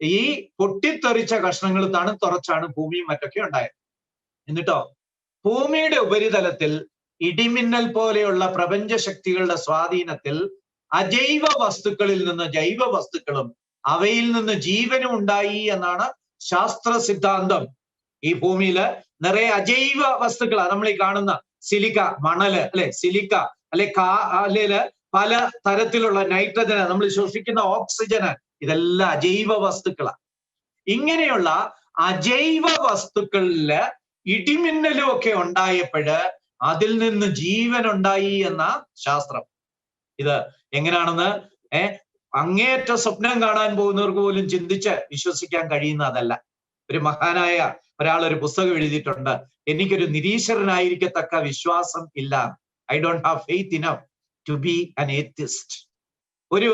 ഈ പൊട്ടിത്തെറിച്ച കഷ്ണങ്ങൾ തണുത്തുറച്ചാണ് ഭൂമിയും മറ്റൊക്കെ ഉണ്ടായത്. എന്നിട്ടോ ഭൂമിയുടെ ഉപരിതലത്തിൽ ഇടിമിന്നൽ പോലെയുള്ള പ്രപഞ്ച ശക്തികളുടെ സ്വാധീനത്തിൽ അജൈവ വസ്തുക്കളിൽ നിന്ന് ജൈവ വസ്തുക്കളും അവയിൽ നിന്ന് ജീവനും ഉണ്ടായി എന്നാണ് ശാസ്ത്ര സിദ്ധാന്തം. ഈ ഭൂമിയില് നിറയെ അജൈവ വസ്തുക്കളാണ് നമ്മൾ ഈ കാണുന്ന സിലിക്ക, മണല്, അല്ലെ, സിലിക്ക, അല്ലെ പല തരത്തിലുള്ള നൈട്രജന്, നമ്മൾ ശ്വസിക്കുന്ന ഓക്സിജന്, ഇതെല്ലാം അജൈവ വസ്തുക്കളാണ്. ഇങ്ങനെയുള്ള അജൈവ വസ്തുക്കളില് ഇടിമിന്നലും ഒക്കെ ഉണ്ടായപ്പോഴ് അതിൽ നിന്ന് ജീവൻ ഉണ്ടായി എന്ന ശാസ്ത്രം. ഇത് എങ്ങനെയാണെന്ന് അങ്ങേയറ്റ സ്വപ്നം കാണാൻ പോകുന്നവർക്ക് പോലും ചിന്തിച്ച് വിശ്വസിക്കാൻ കഴിയുന്ന അതല്ല. ഒരു മഹാനായ ഒരാൾ ഒരു പുസ്തകം എഴുതിയിട്ടുണ്ട്, എനിക്കൊരു നിരീശ്വരനായിരിക്കത്തക്ക വിശ്വാസം ഇല്ല. I don't have faith enough to be an atheist. ഒരു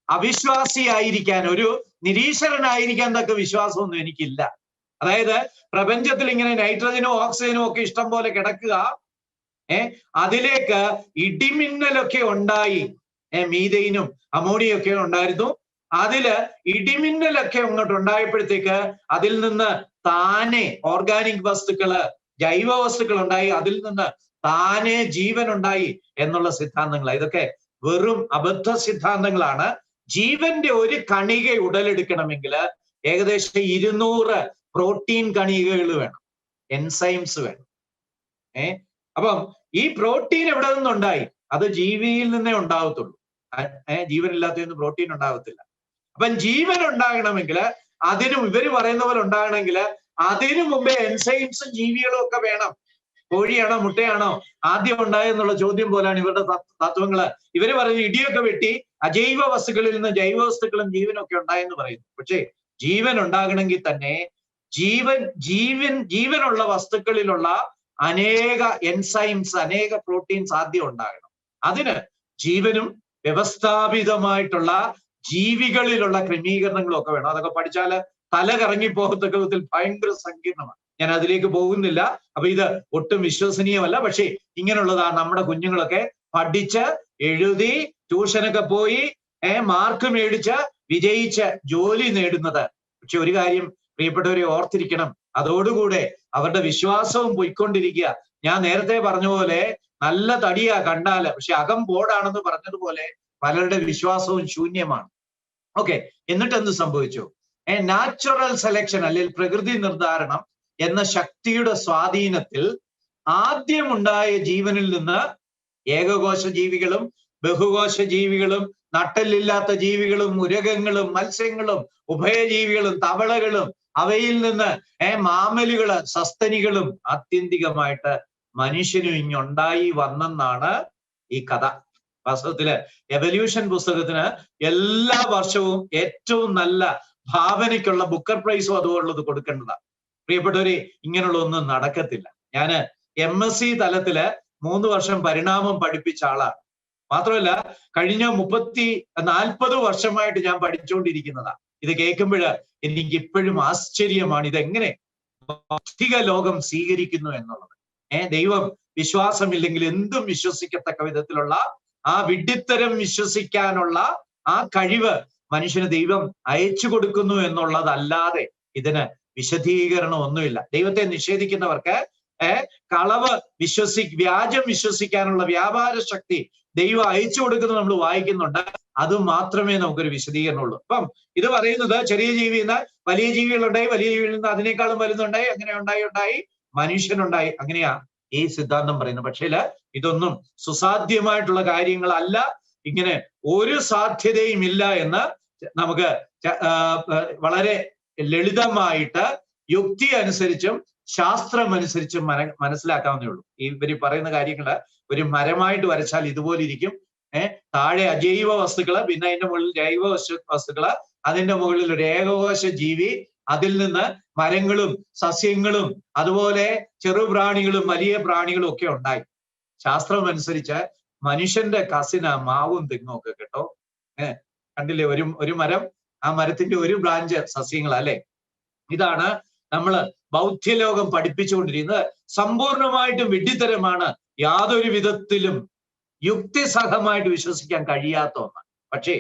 അവിശ്വാസിയായിരിക്കാൻ, ഒരു നിരീശ്വരനായിരിക്കാൻ തക്ക വിശ്വാസമൊന്നും എനിക്കില്ല. അതായത് പ്രപഞ്ചത്തിൽ ഇങ്ങനെ നൈട്രജനും ഓക്സിജനും ഒക്കെ ഇഷ്ടം പോലെ കിടക്കുക, അതിലേക്ക് ഇടിമിന്നലൊക്കെ ഉണ്ടായി. മീഥൈനും അമോണിയൊക്കെ ഉണ്ടായിരുന്നു. അതില് ഇടിമിന്നലൊക്കെ അങ്ങോട്ട് ഉണ്ടായപ്പോഴത്തേക്ക് അതിൽ നിന്ന് താനെ ഓർഗാനിക് വസ്തുക്കള്, ജൈവ വസ്തുക്കൾ ഉണ്ടായി. അതിൽ നിന്ന് താനെ ജീവൻ ഉണ്ടായി എന്നുള്ള സിദ്ധാന്തങ്ങൾ. ഇതൊക്കെ വെറും അബദ്ധ സിദ്ധാന്തങ്ങളാണ്. ജീവന്റെ ഒരു കണിക ഉടലെടുക്കണമെങ്കിൽ ഏകദേശം 200 പ്രോട്ടീൻ കണികകൾ വേണം, എൻസൈംസ് വേണം. അപ്പം ഈ പ്രോട്ടീൻ എവിടെ നിന്നുണ്ടായി? അത് ജീവിയിൽ നിന്നേ ഉണ്ടാകത്തുള്ളൂ. ജീവനില്ലാത്തതിന് പ്രോട്ടീൻ ഉണ്ടാകത്തില്ല. അപ്പം ജീവൻ ഉണ്ടാകണമെങ്കിൽ, അതിനും ഇവര് പറയുന്ന പോലെ ഉണ്ടാകണമെങ്കിൽ അതിനു മുമ്പേ എൻസൈംസും ജീവികളും ഒക്കെ വേണം. കോഴിയാണോ മുട്ടയാണോ ആദ്യം ഉണ്ടായെന്നുള്ള ചോദ്യം പോലാണ് ഇവരുടെ തത്വങ്ങള്. ഇവര് പറയുന്നത് ഇടിയൊക്കെ വെട്ടി അജൈവ വസ്തുക്കളിൽ നിന്ന് ജൈവ വസ്തുക്കളും ജീവനൊക്കെ ഉണ്ടായെന്ന് പറയുന്നു. പക്ഷേ ജീവൻ ഉണ്ടാകണമെങ്കിൽ തന്നെ ജീവനുള്ള വസ്തുക്കളിലുള്ള അനേക എൻസൈംസ്, അനേക പ്രോട്ടീൻസ് ആദ്യം ഉണ്ടാകണം. അതിന് ജീവനും വ്യവസ്ഥാപിതമായിട്ടുള്ള ജീവികളിലുള്ള ക്രമീകരണങ്ങളും ഒക്കെ വേണം. അതൊക്കെ പഠിച്ചാല് തല കറങ്ങിപ്പോകത്തക്ക വിധത്തിൽ ഭയങ്കര സങ്കീർണമാണ്. ഞാൻ അതിലേക്ക് പോകുന്നില്ല. അപ്പൊ ഇത് ഒട്ടും വിശ്വസനീയമല്ല. പക്ഷേ ഇങ്ങനെയുള്ളതാണ് നമ്മുടെ കുഞ്ഞുങ്ങളൊക്കെ പഠിച്ച് എഴുതി ട്യൂഷനൊക്കെ പോയി മാർക്ക് മേടിച്ച് വിജയിച്ച് ജോലി നേടുന്നത്. പക്ഷെ ഒരു കാര്യം പ്രിയപ്പെട്ടവരെ ഓർത്തിരിക്കണം, അതോടുകൂടെ അവരുടെ വിശ്വാസവും പോയിക്കൊണ്ടിരിക്കുക. ഞാൻ നേരത്തെ പറഞ്ഞ പോലെ നല്ല തടിയാ കണ്ടാല്, പക്ഷെ അകം ബോർഡാണെന്ന് പറഞ്ഞതുപോലെ പലരുടെ വിശ്വാസവും ശൂന്യമാണ്. ഓക്കെ, എന്നിട്ട് എന്ത് സംഭവിച്ചു? നാച്ചുറൽ സെലക്ഷൻ അല്ലെങ്കിൽ പ്രകൃതി നിർദ്ധാരണം എന്ന ശക്തിയുടെ സ്വാധീനത്തിൽ ആദ്യമുണ്ടായ ജീവനിൽ നിന്ന് ഏകകോശ ജീവികളും ബഹുകോശ ജീവികളും നട്ടെല്ലില്ലാത്ത ജീവികളും ഉരകങ്ങളും മത്സ്യങ്ങളും ഉഭയജീവികളും തവളകളും അവയിൽ നിന്ന് മാമലുകള് സസ്തനികളും ആത്യന്തികമായിട്ട് മനുഷ്യനും ഇങ്ങുണ്ടായി വന്നെന്നാണ് ഈ കഥ. വാസ്തവത്തില് എവല്യൂഷൻ പുസ്തകത്തിന് എല്ലാ വർഷവും ഏറ്റവും നല്ല ഭാവനയ്ക്കുള്ള ബുക്കർ പ്രൈസും അതുപോലുള്ളത് കൊടുക്കേണ്ടതാണ്. പ്രിയപ്പെട്ടവരെ, ഇങ്ങനെയുള്ള ഒന്നും നടക്കത്തില്ല. ഞാന് MSc തലത്തില് 3 വർഷം പരിണാമം പഠിപ്പിച്ച ആളാണ്. മാത്രമല്ല കഴിഞ്ഞ 40 വർഷമായിട്ട് ഞാൻ പഠിച്ചുകൊണ്ടിരിക്കുന്നതാ. ഇത് കേൾക്കുമ്പോൾ എനിക്ക് ഇപ്പോഴും ആശ്ചര്യമാണ്, ഇതെങ്ങനെ ഭൗതിക ലോകം സ്വീകരിക്കുന്നു എന്നുള്ളത്. ദൈവം വിശ്വാസമില്ലെങ്കിൽ എന്തും വിശ്വസിക്കത്തക്ക വിധത്തിലുള്ള ആ വിഡ്ഢിത്തരം വിശ്വസിക്കാനുള്ള ആ കഴിവ് മനുഷ്യന് ദൈവം അയച്ചു കൊടുക്കുന്നു എന്നുള്ളതല്ലാതെ ഇതിന് വിശദീകരണം ഒന്നുമില്ല. ദൈവത്തെ നിഷേധിക്കുന്നവർക്ക് കളവ് വ്യാജം വിശ്വസിക്കാനുള്ള വ്യാപാര ശക്തി ദൈവം അയച്ചു കൊടുക്കുന്നത് നമ്മൾ വായിക്കുന്നുണ്ട്. അത് മാത്രമേ നമുക്കൊരു വിശദീകരണമുള്ളൂ. അപ്പം ഇത് പറയുന്നത് ചെറിയ ജീവിയിൽ നിന്ന് വലിയ ജീവികളുണ്ടായി, വലിയ ജീവിയിൽ നിന്ന് അതിനേക്കാളും വലുതുണ്ടായി, അങ്ങനെ ഉണ്ടായി മനുഷ്യനുണ്ടായി. അങ്ങനെയാ ഈ സിദ്ധാന്തം പറയുന്നത്. പക്ഷേ ഇതൊന്നും സുസാധ്യമായിട്ടുള്ള കാര്യങ്ങളല്ല. ഇങ്ങനെ ഒരു സാധ്യതയും ഇല്ല എന്ന് നമുക്ക് വളരെ ലളിതമായിട്ട് യുക്തി അനുസരിച്ചും ശാസ്ത്രം അനുസരിച്ചും മനസ്സിലാക്കാവുന്നേ ഉള്ളൂ. ഇവര് പറയുന്ന കാര്യങ്ങള് ഒരു മരമായിട്ട് വരച്ചാൽ ഇതുപോലെ ഇരിക്കും. താഴെ അജൈവ വസ്തുക്കള്, പിന്നെ അതിന്റെ മുകളിൽ ജൈവ വസ്തുക്കള്, അതിന്റെ മുകളിൽ ഒരു ഏകകോശ ജീവി, അതിൽ നിന്ന് മരങ്ങളും സസ്യങ്ങളും അതുപോലെ ചെറുപ്രാണികളും വലിയ പ്രാണികളും ഒക്കെ ഉണ്ടായി. ശാസ്ത്രം അനുസരിച്ച് മനുഷ്യന്റെ കസിന മാവും തെങ്ങും ഒക്കെ കേട്ടോ. കണ്ടില്ലേ, ഒരു മരം, ആ മരത്തിന്റെ ഒരു ബ്രാഞ്ച് സസ്യങ്ങളല്ലേ. ഇതാണ് നമ്മള് ബൗദ്ധ്യലോകം പഠിപ്പിച്ചുകൊണ്ടിരിക്കുന്നത്. സമ്പൂർണമായിട്ടും വിഡ്ഢിത്തരമാണ്, യാതൊരു വിധത്തിലും യുക്തിസഹമായിട്ട് വിശ്വസിക്കാൻ കഴിയാത്ത ഒന്നാണ്. പക്ഷേ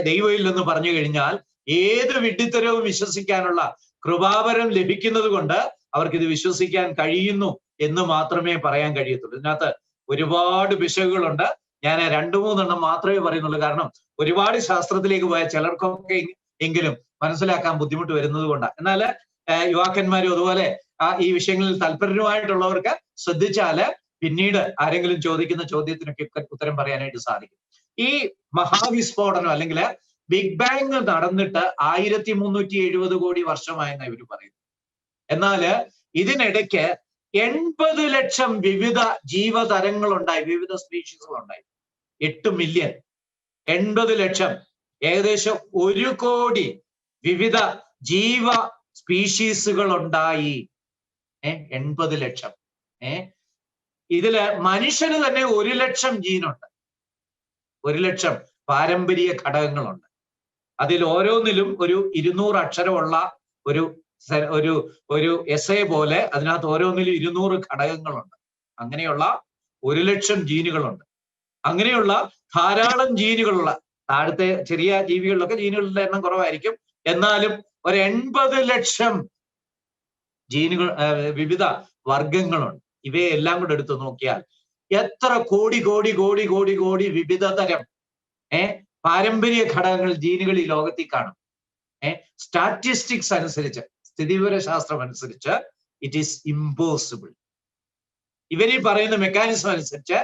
ദൈവമില്ലെന്ന് പറഞ്ഞു കഴിഞ്ഞാൽ ഏത് വിഡ്ഢിത്തരവും വിശ്വസിക്കാനുള്ള കൃപാവരം ലഭിക്കുന്നത് കൊണ്ട് അവർക്കിത് വിശ്വസിക്കാൻ കഴിയുന്നു എന്ന് മാത്രമേ പറയാൻ കഴിയത്തുള്ളൂ. ഇതിനകത്ത് ഒരുപാട് പിശകുകളുണ്ട്. ഞാൻ 2-3 മാത്രമേ പറയുന്നുള്ളൂ. കാരണം ഒരുപാട് ശാസ്ത്രത്തിലേക്ക് പോയ ചിലർക്കൊക്കെ എങ്കിലും മനസ്സിലാക്കാൻ ബുദ്ധിമുട്ട് വരുന്നത് കൊണ്ടാണ്. എന്നാൽ യുവാക്കന്മാരും അതുപോലെ ഈ വിഷയങ്ങളിൽ താല്പര്യമായിട്ടുള്ളവർക്ക് ശ്രദ്ധിച്ചാല് പിന്നീട് ആരെങ്കിലും ചോദിക്കുന്ന ചോദ്യത്തിനൊക്കെ ഉത്തരം പറയാനായിട്ട് സാധിക്കും. ഈ മഹാവിസ്ഫോടനം അല്ലെങ്കിൽ ബിഗ് ബാങ് നടന്നിട്ട് 1370 കോടി വർഷമായെന്ന് ഇവർ പറയുന്നു. എന്നാല് ഇതിനിടയ്ക്ക് 80 ലക്ഷം വിവിധ ജീവതരങ്ങളുണ്ടായി, വിവിധ സ്പീഷീസുകളുണ്ടായി. 8 മില്യൺ, 80 ലക്ഷം, ഏകദേശം 1 കോടി വിവിധ ജീവ സ്പീഷീസുകൾ ഉണ്ടായി. 80 ലക്ഷം. ഇതില് മനുഷ്യന് തന്നെ 1 ലക്ഷം ജീനുണ്ട്, 1 ലക്ഷം പാരമ്പര്യ ഘടകങ്ങളുണ്ട്. അതിൽ ഓരോന്നിലും ഒരു 200 അക്ഷരമുള്ള ഒരു എസ്സേ പോലെ അതിനകത്ത് ഓരോന്നിലും 200 ഘടകങ്ങളുണ്ട്. അങ്ങനെയുള്ള 1 ലക്ഷം ജീനുകളുണ്ട്. അങ്ങനെയുള്ള ധാരാളം ജീനുകളുള്ള താഴത്തെ ചെറിയ ജീവികളിലൊക്കെ ജീനുകളുടെ എണ്ണം കുറവായിരിക്കും. എന്നാലും ഒരു 80 ലക്ഷം ജീനുകൾ, വിവിധ വർഗങ്ങളുണ്ട്. ഇവയെല്ലാം കൂടെ എടുത്തു നോക്കിയാൽ എത്ര കോടി കോടി കോടി കോടി കോടി വിവിധ തരം പാരമ്പര്യ ഘടകങ്ങൾ ജീനുകൾ ഈ ലോകത്തിൽ കാണും. സ്റ്റാറ്റിസ്റ്റിക്സ് അനുസരിച്ച്, സ്ഥിതിവിവരശാസ്ത്രം അനുസരിച്ച് ഇറ്റ് ഈസ് ഇമ്പോസിബിൾ. ഇവരീ പറയുന്ന മെക്കാനിസം അനുസരിച്ച്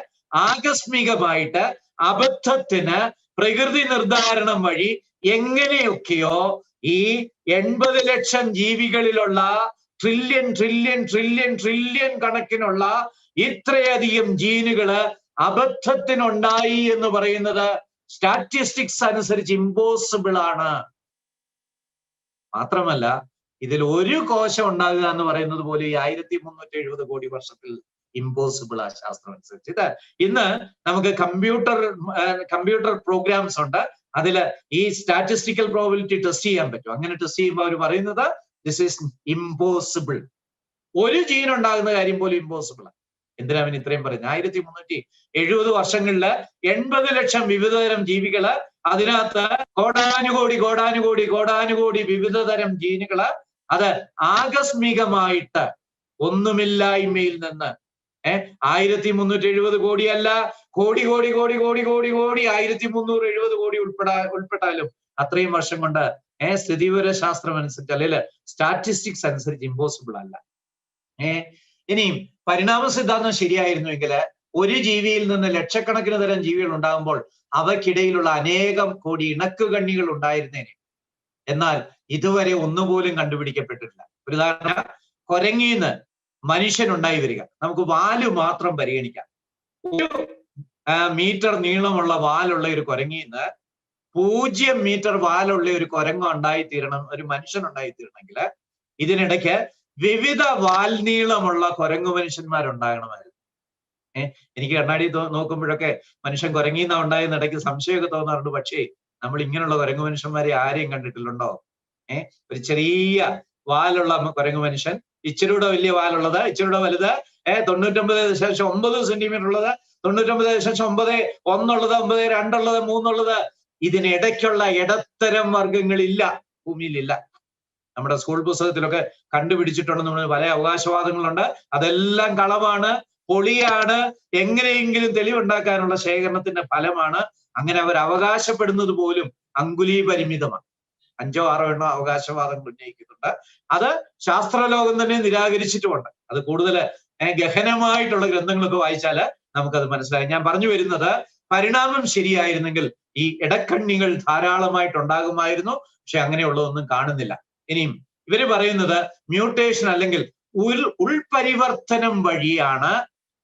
ആകസ്മികമായിട്ട് അബദ്ധത്തിന് പ്രകൃതി നിർദ്ധാരണം വഴി എങ്ങനെയൊക്കെയോ ഈ 80 ലക്ഷം ജീവികളിലുള്ള ട്രില്യൺ ട്രില്യൺ ട്രില്യൺ ട്രില്യൺ കണക്കിനുള്ള ഇത്രയധികം ജീനുകള് അബദ്ധത്തിനുണ്ടായി എന്ന് പറയുന്നത് സ്റ്റാറ്റിസ്റ്റിക്സ് അനുസരിച്ച് ഇമ്പോസിബിൾ ആണ്. മാത്രമല്ല ഇതിൽ ഒരു കോശം ഉണ്ടാകുക എന്ന് പറയുന്നത് പോലെ ഈ 1370 കോടി വർഷത്തിൽ ഇമ്പോസിബിൾ ആ ശാസ്ത്രം അനുസരിച്ച്. ഇത് ഇന്ന് നമുക്ക് കമ്പ്യൂട്ടർ പ്രോഗ്രാംസ് ഉണ്ട്. അതിൽ ഈ സ്റ്റാറ്റിസ്റ്റിക്കൽ പ്രോബബിലിറ്റി ടെസ്റ്റ് ചെയ്യാൻ പറ്റും. അങ്ങനെ ടെസ്റ്റ് ചെയ്യുമ്പോൾ അവർ പറയുന്നത് ദിസ് ഈസ് ഇമ്പോസിബിൾ. ഒരു ജീൻ ഉണ്ടാകുന്ന കാര്യം പോലും ഇമ്പോസിബിൾ ആണ്. എന്തിനാ അവൻ ഇത്രയും പറയുന്നത്? 1370 വർഷങ്ങളില് 80 ലക്ഷം വിവിധതരം ജീവികള്, അതിനകത്ത് കോടാനുകോടി കോടാനുകോടി കോടാനുകോടി വിവിധതരം ജീനുകള്, അത് ആകസ്മികമായിട്ട് ഒന്നുമില്ലായ്മയിൽ നിന്ന് 1370 കോടിയല്ല, കോടി കോടി കോടി കോടി കോടി കോടി 1370 കോടി ഉൾപ്പെട്ടാലും അത്രയും വർഷം കൊണ്ട് സ്ഥിതിവിവര ശാസ്ത്രം അനുസരിച്ച് അല്ലെങ്കിൽ സ്റ്റാറ്റിസ്റ്റിക്സ് അനുസരിച്ച് ഇമ്പോസിബിൾ അല്ല. ഇനിയും പരിണാമ സിദ്ധാന്തം ശരിയായിരുന്നുവെങ്കിൽ ഒരു ജീവിയിൽ നിന്ന് ലക്ഷക്കണക്കിന് തരം ജീവികൾ ഉണ്ടാകുമ്പോൾ അവയ്ക്കിടയിലുള്ള അനേകം കോടി ഇണക്കുകണ്ണികൾ ഉണ്ടായിരുന്നേനെ. എന്നാൽ ഇതുവരെ ഒന്നുപോലും കണ്ടുപിടിക്കപ്പെട്ടിട്ടില്ല. ഒരു ഉദാഹരണം, കൊരങ്ങീന്ന് മനുഷ്യനുണ്ടായി വരിക. നമുക്ക് വാല് മാത്രം പരിഗണിക്കാം. 1 മീറ്റർ നീളമുള്ള വാലുള്ള ഒരു കുരങ്ങിന്ന് 0 മീറ്റർ വാലുള്ള ഒരു കുരങ്ങ് ഉണ്ടായിത്തീരണം, ഒരു മനുഷ്യനുണ്ടായിത്തീരണമെങ്കിൽ ഇതിനിടയ്ക്ക് വിവിധ വാൽ നീളമുള്ള കുരങ്ങു മനുഷ്യന്മാരുണ്ടാകണമായിരുന്നു. എനിക്ക് കണ്ണാടി നോക്കുമ്പോഴൊക്കെ മനുഷ്യൻ കുരങ്ങിന്നാ ഉണ്ടായെന്ന് ഇടയ്ക്ക് സംശയമൊക്കെ തോന്നാറുണ്ട്. പക്ഷേ നമ്മൾ ഇങ്ങനെയുള്ള കുരങ്ങു മനുഷ്യന്മാരെ ആരെയും കണ്ടിട്ടില്ലുണ്ടോ? ഒരു ചെറിയ വാലുള്ള കുരങ്ങു മനുഷ്യൻ, ഇച്ചിരൂടെ വലിയ വാലുള്ളത്, ഇച്ചിരൂടെ വലുത്, 99.9 സെന്റിമീറ്റർ ഉള്ളത്, 99.9, 1 ഉള്ളത്, 9, 2 ഉള്ളത്, 3 ഉള്ളത്. ഇതിനിടയ്ക്കുള്ള ഇടത്തരം വർഗങ്ങളില്ല, ഭൂമിയിലില്ല. നമ്മുടെ സ്കൂൾ പുസ്തകത്തിലൊക്കെ കണ്ടുപിടിച്ചിട്ടുണ്ടെന്ന് പല അവകാശവാദങ്ങളുണ്ട്. അതെല്ലാം കളവാണ്, പൊളിയാണ്, എങ്ങനെയെങ്കിലും തെളിവുണ്ടാക്കാനുള്ള ശേഖരണത്തിന്റെ ഫലമാണ്. അങ്ങനെ അവർ അവകാശപ്പെടുന്നത് പോലും അങ്കുലീ പരിമിതമാണ്. 5 or 6 അവകാശവാദങ്ങൾ ഉന്നയിക്കുന്നുണ്ട്. അത് ശാസ്ത്രലോകം തന്നെ നിരാകരിച്ചിട്ടുമുണ്ട്. അത് കൂടുതൽ ഗഹനമായിട്ടുള്ള ഗ്രന്ഥങ്ങളൊക്കെ വായിച്ചാൽ നമുക്കത് മനസ്സിലായി. ഞാൻ പറഞ്ഞു വരുന്നത്, പരിണാമം ശരിയായിരുന്നെങ്കിൽ ഈ ഇടക്കണ്ണികൾ ധാരാളമായിട്ടുണ്ടാകുമായിരുന്നു. പക്ഷെ അങ്ങനെയുള്ളതൊന്നും കാണുന്നില്ല. ഇനിയും ഇവര് പറയുന്നത് മ്യൂട്ടേഷൻ അല്ലെങ്കിൽ ഉൾപരിവർത്തനം വഴിയാണ്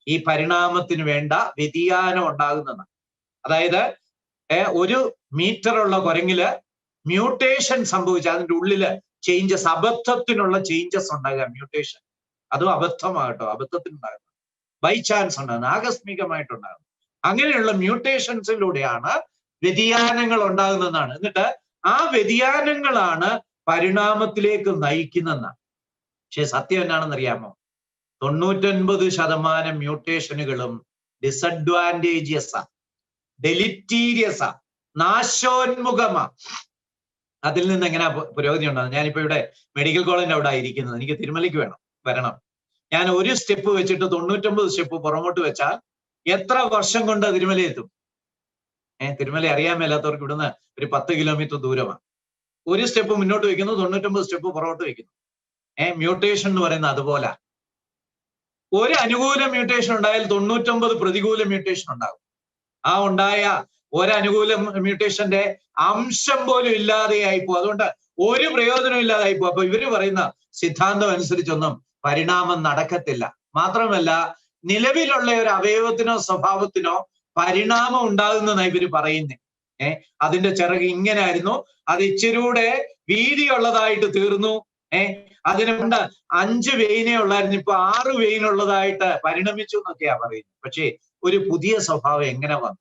ഈ പരിണാമത്തിന് വേണ്ട വ്യതിയാനം ഉണ്ടാകുന്നത്. അതായത് 1 മീറ്ററുള്ള കുരങ്ങില് മ്യൂട്ടേഷൻ സംഭവിച്ച അതിൻ്റെ ഉള്ളില് ചേഞ്ചസ്, അബദ്ധത്തിനുള്ള ചേഞ്ചസ് ഉണ്ടാകുക. മ്യൂട്ടേഷൻ അതും അബദ്ധമാകട്ടോ, അബദ്ധത്തിനുണ്ടാകുന്നത്, ബൈ ചാൻസ് ഉണ്ടാകുന്നത്, ആകസ്മികമായിട്ടുണ്ടാകുന്നത്. അങ്ങനെയുള്ള മ്യൂട്ടേഷൻസിലൂടെയാണ് വ്യതിയാനങ്ങൾ ഉണ്ടാകുന്നതെന്നാണ്. എന്നിട്ട് ആ വ്യതിയാനങ്ങളാണ് പരിണാമത്തിലേക്ക് നയിക്കുന്നതെന്നാണ്. പക്ഷെ സത്യം എന്നാണെന്ന് അറിയാമോ? 99% മ്യൂട്ടേഷനുകളും ഡിസഡ്വാൻറ്റേജിയസാ, ഡെലിറ്റീരിയസാ, നാശോന്മുഖമാ. അതിൽ നിന്ന് എങ്ങനെ പുരോഗതി ഉണ്ടാകും? ഞാനിപ്പോ ഇവിടെ മെഡിക്കൽ കോളേജിന്റെ അവിടെ ആയിരിക്കുന്നത്. എനിക്ക് തിരുമലയ്ക്ക് വരണം. ഞാൻ 1 സ്റ്റെപ്പ് വെച്ചിട്ട് 99 സ്റ്റെപ്പ് പുറമോട്ട് വെച്ചാൽ എത്ര വർഷം കൊണ്ട് തിരുമല എത്തും? തിരുമല അറിയാൻ മേലാത്തവർക്ക് ഇവിടുന്ന് ഒരു 10 കിലോമീറ്റർ ദൂരമാണ്. 1 സ്റ്റെപ്പ് മുന്നോട്ട് വെക്കുന്നു, 99 സ്റ്റെപ്പ് പുറകോട്ട് വെക്കുന്നു. മ്യൂട്ടേഷൻ എന്ന് പറയുന്നത് അതുപോലെ. 1 അനുകൂല മ്യൂട്ടേഷൻ ഉണ്ടായാൽ 99 പ്രതികൂല മ്യൂട്ടേഷൻ ഉണ്ടാകും. ആ ഉണ്ടായ 1 അനുകൂല മ്യൂട്ടേഷന്റെ അംശം പോലും ഇല്ലാതെയായിപ്പോ. അതുകൊണ്ട് ഒരു പ്രയോജനം ഇല്ലാതായിപ്പോ. അപ്പൊ ഇവര് പറയുന്ന സിദ്ധാന്തം അനുസരിച്ചൊന്നും പരിണാമം നടക്കത്തില്ല. മാത്രമല്ല, നിലവിലുള്ള ഒരു അവയവത്തിനോ സ്വഭാവത്തിനോ പരിണാമം ഉണ്ടാകുന്നതായി ഇവര് പറയുന്നേ. അതിന്റെ ചിറക് ഇങ്ങനെ ആയിരുന്നു, അത് ഇച്ചിരൂടെ വീതിയുള്ളതായിട്ട് തീർന്നു. അതിന് കൊണ്ട് 5 വെയിനേ ഉള്ളായിരുന്നു, ഇപ്പൊ 6 വെയിനുള്ളതായിട്ട് പരിണമിച്ചു എന്നൊക്കെയാ പറയുന്നത്. പക്ഷേ ഒരു പുതിയ സ്വഭാവം എങ്ങനെ വന്നു?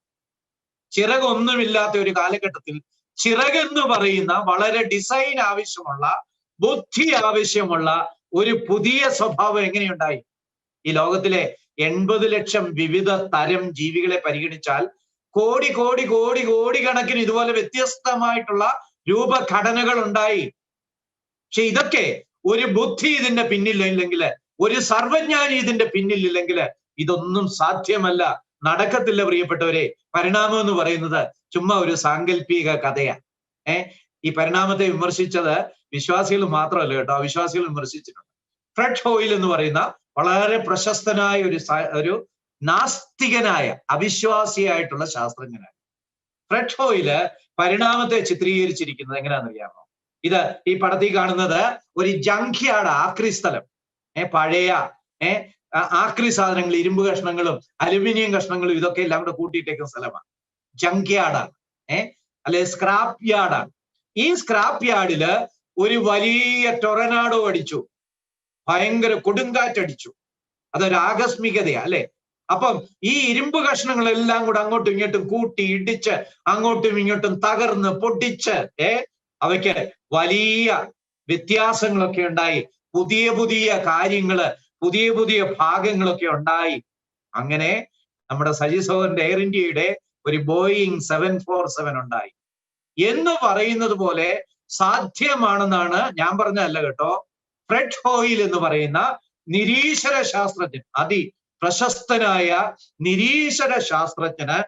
ചിറകൊന്നുമില്ലാത്ത ഒരു കാലഘട്ടത്തിൽ ചിറകെന്ന് പറയുന്ന വളരെ ഡിസൈൻ ആവശ്യമുള്ള, ബുദ്ധി ആവശ്യമുള്ള ഒരു പുതിയ സ്വഭാവം എങ്ങനെയുണ്ടായി? ഈ ലോകത്തിലെ 80 ലക്ഷം വിവിധ തരം ജീവികളെ പരിഗണിച്ചാൽ കോടി കണക്കിന് ഇതുപോലെ വ്യത്യസ്തമായിട്ടുള്ള രൂപഘടനകൾ ഉണ്ടായി. പക്ഷെ ഇതൊക്കെ ഒരു ബുദ്ധി ഇതിന്റെ പിന്നിലില്ലെങ്കിൽ, ഒരു സർവജ്ഞാനി ഇതിന്റെ പിന്നിലില്ലെങ്കിൽ ഇതൊന്നും സാധ്യമല്ല, നടക്കത്തില്ല. പ്രിയപ്പെട്ടവരെ, പരിണാമം എന്ന് പറയുന്നത് ചുമ്മാ ഒരു സാങ്കല്പിക കഥയാണ്. ഈ പരിണാമത്തെ വിമർശിച്ചത് വിശ്വാസികൾ മാത്രമല്ല കേട്ടോ, അവിശ്വാസികൾ വിമർശിച്ചിട്ടുണ്ട്. ഫ്രെഡ് ഹോയിൽ എന്ന് പറയുന്ന വളരെ പ്രശസ്തനായ ഒരു നാസ്തികനായ, അവിശ്വാസിയായിട്ടുള്ള ശാസ്ത്രജ്ഞനാണ്. ഫ്രെഡ് ഹോയില് പരിണാമത്തെ ചിത്രീകരിച്ചിരിക്കുന്നത് എങ്ങനെയാണെന്നറിയാമോ? ഇത് ഈ പടത്തിൽ കാണുന്നത് ഒരു ജങ്ക്യാർഡ്, ആക്രി സ്ഥലം. പഴയ ആക്രി സാധനങ്ങൾ, ഇരുമ്പ് കഷ്ണങ്ങളും അലുമിനിയം കഷ്ണങ്ങളും ഇതൊക്കെ എല്ലാം കൂടെ കൂട്ടിയിട്ടേക്കുന്ന സ്ഥലമാണ്. ജങ്ക്യാർഡാണ്, അല്ലെ സ്ക്രാപ്പ് യാർഡാണ്. ഈ സ്ക്രാപ്പ് യാർഡില് ഒരു വലിയ ടൊറനാഡോ അടിച്ചു, ഭയങ്കര കൊടുങ്കാറ്റടിച്ചു. അതൊരു ആകസ്മികതയാ അല്ലെ? അപ്പം ഈ ഇരുമ്പ് കഷ്ണങ്ങളെല്ലാം കൂടെ അങ്ങോട്ടും ഇങ്ങോട്ടും കൂട്ടി ഇടിച്ച് അങ്ങോട്ടും ഇങ്ങോട്ടും തകർന്ന് പൊട്ടിച്ച് അവയ്ക്ക് വലിയ വ്യത്യാസങ്ങളൊക്കെ ഉണ്ടായി. പുതിയ കാര്യങ്ങള്, പുതിയ ഭാഗങ്ങളൊക്കെ ഉണ്ടായി. അങ്ങനെ നമ്മുടെ സജി സോഹറിന്റെ എയർ ഇന്ത്യയുടെ ഒരു ബോയിങ് 747 ഉണ്ടായി എന്ന് പറയുന്നത് പോലെ സാധ്യമാണെന്നാണ് ഞാൻ പറഞ്ഞതല്ല കേട്ടോ. ഫ്രെഡ് ഹോയിൽ എന്ന് പറയുന്ന നിരീശ്വര ശാസ്ത്രജ്ഞൻ, പ്രശസ്തനായ നിരീശ്വര ശാസ്ത്രജ്ഞന്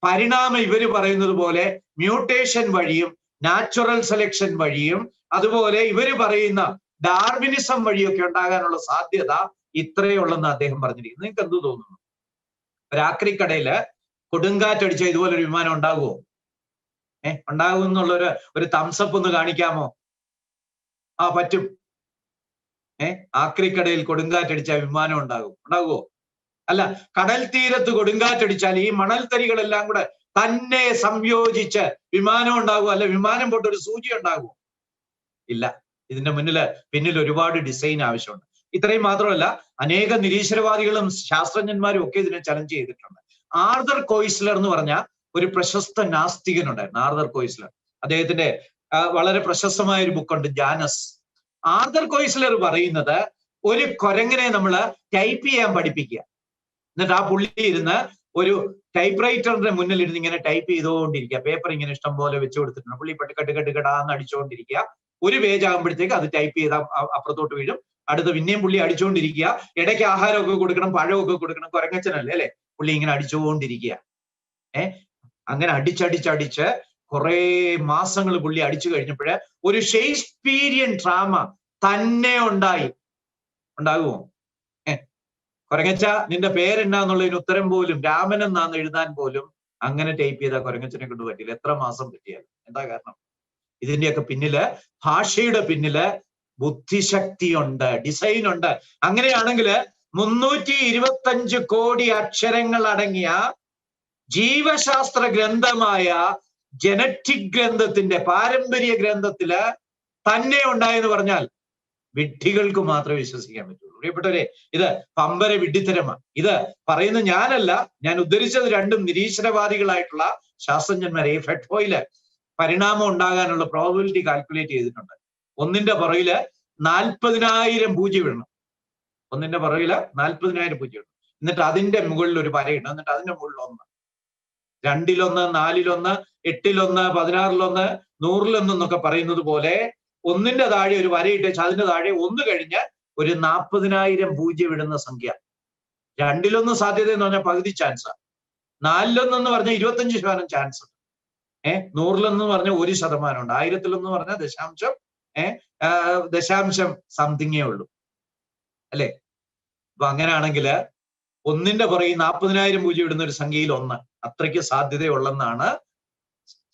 പരിണാമം ഇവര് പറയുന്നത് പോലെ മ്യൂട്ടേഷൻ വഴിയും നാച്ചുറൽ സെലക്ഷൻ വഴിയും അതുപോലെ ഇവര് പറയുന്ന ഡാർവിനിസം വഴിയൊക്കെ ഉണ്ടാകാനുള്ള സാധ്യത ഇത്രയുള്ളെന്ന് അദ്ദേഹം പറഞ്ഞിരിക്കുന്നു. നിങ്ങൾക്ക് എന്ത് തോന്നുന്നു? ഒരാക്രിക്കടയില് കൊടുങ്കാറ്റടിച്ച ഇതുപോലൊരു വിമാനം ഉണ്ടാകുമോ? ഉണ്ടാകും എന്നുള്ളൊരു തംസപ്പ് ഒന്ന് കാണിക്കാമോ? പറ്റും. ആക്രിക്കടയിൽ കൊടുങ്കാറ്റടിച്ചാൽ വിമാനം ഉണ്ടാകുമോ? അല്ല. കടൽ തീരത്ത് കൊടുങ്കാറ്റടിച്ചാൽ ഈ മണൽത്തരികളെല്ലാം കൂടെ തന്നെ സംയോജിച്ച് വിമാനം ഉണ്ടാകുമോ? അല്ല വിമാനം പോട്ട് ഒരു സൂചി ഉണ്ടാകുമോ? ഇല്ല. ഇതിന്റെ പിന്നിൽ ഒരുപാട് ഡിസൈൻ ആവശ്യമുണ്ട്. ഇത്രയും മാത്രമല്ല, അനേക നിരീശ്വരവാദികളും ശാസ്ത്രജ്ഞന്മാരും ഒക്കെ ഇതിനെ ചലഞ്ച് ചെയ്തിട്ടുണ്ട്. ആർതർ കോയിസ്ലർ എന്ന് പറഞ്ഞ ഒരു പ്രശസ്ത നാസ്തികനുണ്ടായിരുന്നു. ആർതർ കോയിസ്ലർ, അദ്ദേഹത്തിന്റെ വളരെ പ്രശസ്തമായ ഒരു ബുക്കുണ്ട് ജാനസ്. ആർതർ കോയിസ്ലർ പറയുന്നത് ഒരു കുരങ്ങനെ നമ്മൾ ടൈപ്പ് ചെയ്യാൻ പഠിപ്പിക്കുക. എന്നിട്ട് ആ പുള്ളി ഇരുന്ന് ഒരു ടൈപ്പ് റൈറ്ററിന്റെ മുന്നിൽ ഇരുന്ന് ഇങ്ങനെ ടൈപ്പ് ചെയ്തുകൊണ്ടിരിക്കുക. പേപ്പർ ഇങ്ങനെ ഇഷ്ടം പോലെ വെച്ചു കൊടുത്തിട്ടുണ്ട്. പുള്ളി കെട്ടുകെടാന്ന് അടിച്ചുകൊണ്ടിരിക്കുക. ഒരു പേജ് ആകുമ്പോഴത്തേക്ക് അത് ടൈപ്പ് ചെയ്താൽ അപ്പുറത്തോട്ട് വീഴും. അടുത്ത് പിന്നെയും പുള്ളി അടിച്ചുകൊണ്ടിരിക്കുക. ഇടയ്ക്ക് ആഹാരമൊക്കെ കൊടുക്കണം, പഴമൊക്കെ കൊടുക്കണം. കുരങ്ങച്ചനല്ലേ അല്ലെ? പുള്ളി ഇങ്ങനെ അടിച്ചുകൊണ്ടിരിക്കുക. അങ്ങനെ അടിച്ചടിച്ചടിച്ച് കുറെ മാസങ്ങൾ പുള്ളി അടിച്ചു കഴിഞ്ഞപ്പോഴ് ഒരു ഷേക്സ്പീരിയൻ ഡ്രാമ തന്നെ ഉണ്ടാകുമോ? കുരങ്ങച്ച, നിന്റെ പേരെന്നാന്നുള്ളതിന് ഉത്തരം പോലും രാമൻ എന്നാന്ന് എഴുതാൻ പോലും അങ്ങനെ ടൈപ്പ് ചെയ്താൽ കുരങ്ങച്ചനെ കൊണ്ട് പറ്റില്ല. എത്ര മാസം പറ്റിയാലും. എന്താ കാരണം? ഇതിന്റെയൊക്കെ പിന്നില്, ഭാഷയുടെ പിന്നില് ബുദ്ധിശക്തി ഉണ്ട്, ഡിസൈൻ ഉണ്ട്. അങ്ങനെയാണെങ്കിൽ 325 കോടി അക്ഷരങ്ങൾ അടങ്ങിയ ജീവശാസ്ത്ര ഗ്രന്ഥമായ ജനറ്റിക് ഗ്രന്ഥത്തിന്റെ പാരമ്പര്യ ഗ്രന്ഥത്തില് തന്നെ ഉണ്ടായെന്ന് പറഞ്ഞാൽ വിഡ്ഢികൾക്ക് മാത്രമേ വിശ്വസിക്കാൻ പറ്റുള്ളൂ. പ്രിയപ്പെട്ടവരെ, ഇത് പമ്പര വിഡ്ഢിത്തരമാണ്. ഇത് പറയുന്ന ഞാനല്ല, ഞാൻ ഉദ്ധരിച്ചത് രണ്ടും നിരീശ്വരവാദികളായിട്ടുള്ള ശാസ്ത്രജ്ഞന്മാരെ. ഈ ഫെഡ്ഫോയില് പരിണാമം ഉണ്ടാകാനുള്ള പ്രോബബിലിറ്റി കാൽക്കുലേറ്റ് ചെയ്തിട്ടുണ്ട്. ഒന്നിന്റെ പുറകില് 40,000 പൂജ്യം ഇടണം. ഒന്നിന്റെ പുറകില് 40,000 പൂജ്യം ഇടണം. എന്നിട്ട് അതിന്റെ മുകളിൽ ഒരു വരയിടണം. എന്നിട്ട് അതിന്റെ മുകളിൽ 1, 2-1, 4-1, 8-1, 16-1, 100-1 എന്നൊക്കെ പറയുന്നത് പോലെ ഒന്നിന്റെ താഴെ ഒരു വരയിട്ട് അതിന്റെ താഴെ 1 കഴിഞ്ഞ് ഒരു 40,000 പൂജ്യം ഇടുന്ന സംഖ്യ. 2-1 സാധ്യത എന്ന് പറഞ്ഞാൽ പകുതി ചാൻസ്. 4-1 എന്ന് പറഞ്ഞാൽ 25% ചാൻസ്. 100-1 എന്ന് പറഞ്ഞാൽ 1% ഉണ്ട്. 1000-1 എന്ന് പറഞ്ഞാൽ ദശാംശം സംതിങ്ങേ ഉള്ളൂ അല്ലെ? അപ്പൊ അങ്ങനെയാണെങ്കിൽ ഒന്നിന്റെ പുറകെ 40,000 പൂജ്യം ഇടുന്ന ഒരു സംഖ്യയിൽ 1 അത്രയ്ക്ക് സാധ്യതയുള്ളെന്നാണ്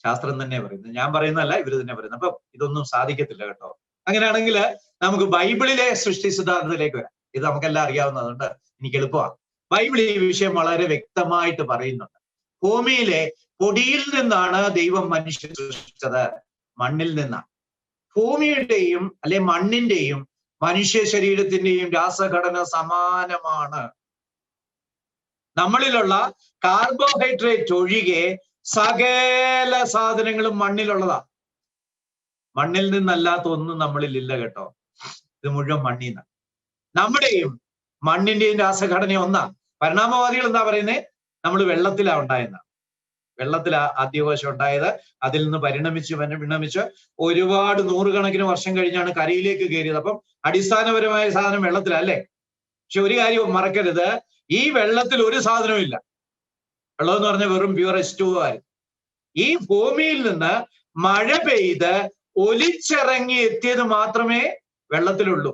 ശാസ്ത്രം തന്നെ പറയുന്നത്. ഞാൻ പറയുന്നതല്ല, ഇവര് തന്നെ പറയുന്നത്. അപ്പൊ ഇതൊന്നും സാധിക്കത്തില്ല കേട്ടോ. അങ്ങനെയാണെങ്കിൽ നമുക്ക് ബൈബിളിലെ സൃഷ്ടി സിദ്ധാന്തത്തിലേക്ക് വരാം. ഇത് നമുക്കെല്ലാം അറിയാവുന്നതുകൊണ്ട് എനിക്ക് എളുപ്പമാണ്. ബൈബിൾ ഈ വിഷയം വളരെ വ്യക്തമായിട്ട് പറയുന്നുണ്ട്. ഭൂമിയിലെ പൊടിയിൽ നിന്നാണ് ദൈവം മനുഷ്യനെ സൃഷ്ടിച്ചത്, മണ്ണിൽ നിന്നാണ്. ഭൂമിയുടെയും അല്ലെ മണ്ണിന്റെയും മനുഷ്യ ശരീരത്തിന്റെയും രാസഘടന സമാനമാണ്. നമ്മളിലുള്ള കാർബോഹൈഡ്രേറ്റ് ഒഴികെ സകല സാധനങ്ങളും മണ്ണിലുള്ളതാ. മണ്ണിൽ നിന്നല്ലാത്ത ഒന്നും നമ്മളിൽ ഇല്ല കേട്ടോ. ഇത് മുഴുവൻ മണ്ണിൽ നിന്നാണ്. നമ്മുടെയും മണ്ണിന്റെയും രാസഘടന ഒന്നാ. പരിണാമവാദികൾ എന്താ പറയുന്നത്? നമ്മൾ വെള്ളത്തിലാ ഉണ്ടായെന്നാ. വെള്ളത്തിലാ ആദ്യകോശം ഉണ്ടായത്. അതിൽ നിന്ന് പരിണമിച്ച് ഒരുപാട് നൂറുകണക്കിന് വർഷം കഴിഞ്ഞാണ് കരയിലേക്ക് കയറിയത്. അപ്പം അടിസ്ഥാനപരമായ സാധനം വെള്ളത്തിലല്ലേ. പക്ഷെ ഒരു കാര്യം മറക്കരുത്, ഈ വെള്ളത്തിൽ ഒരു സാധനവും ഇല്ല. വെള്ളം എന്ന് പറഞ്ഞാൽ വെറും പ്യൂർ H2O ആയിരുന്നു. ഈ ഭൂമിയിൽ നിന്ന് മഴ പെയ്ത് ഒലിച്ചിറങ്ങി എത്തിയത് മാത്രമേ വെള്ളത്തിലുള്ളൂ.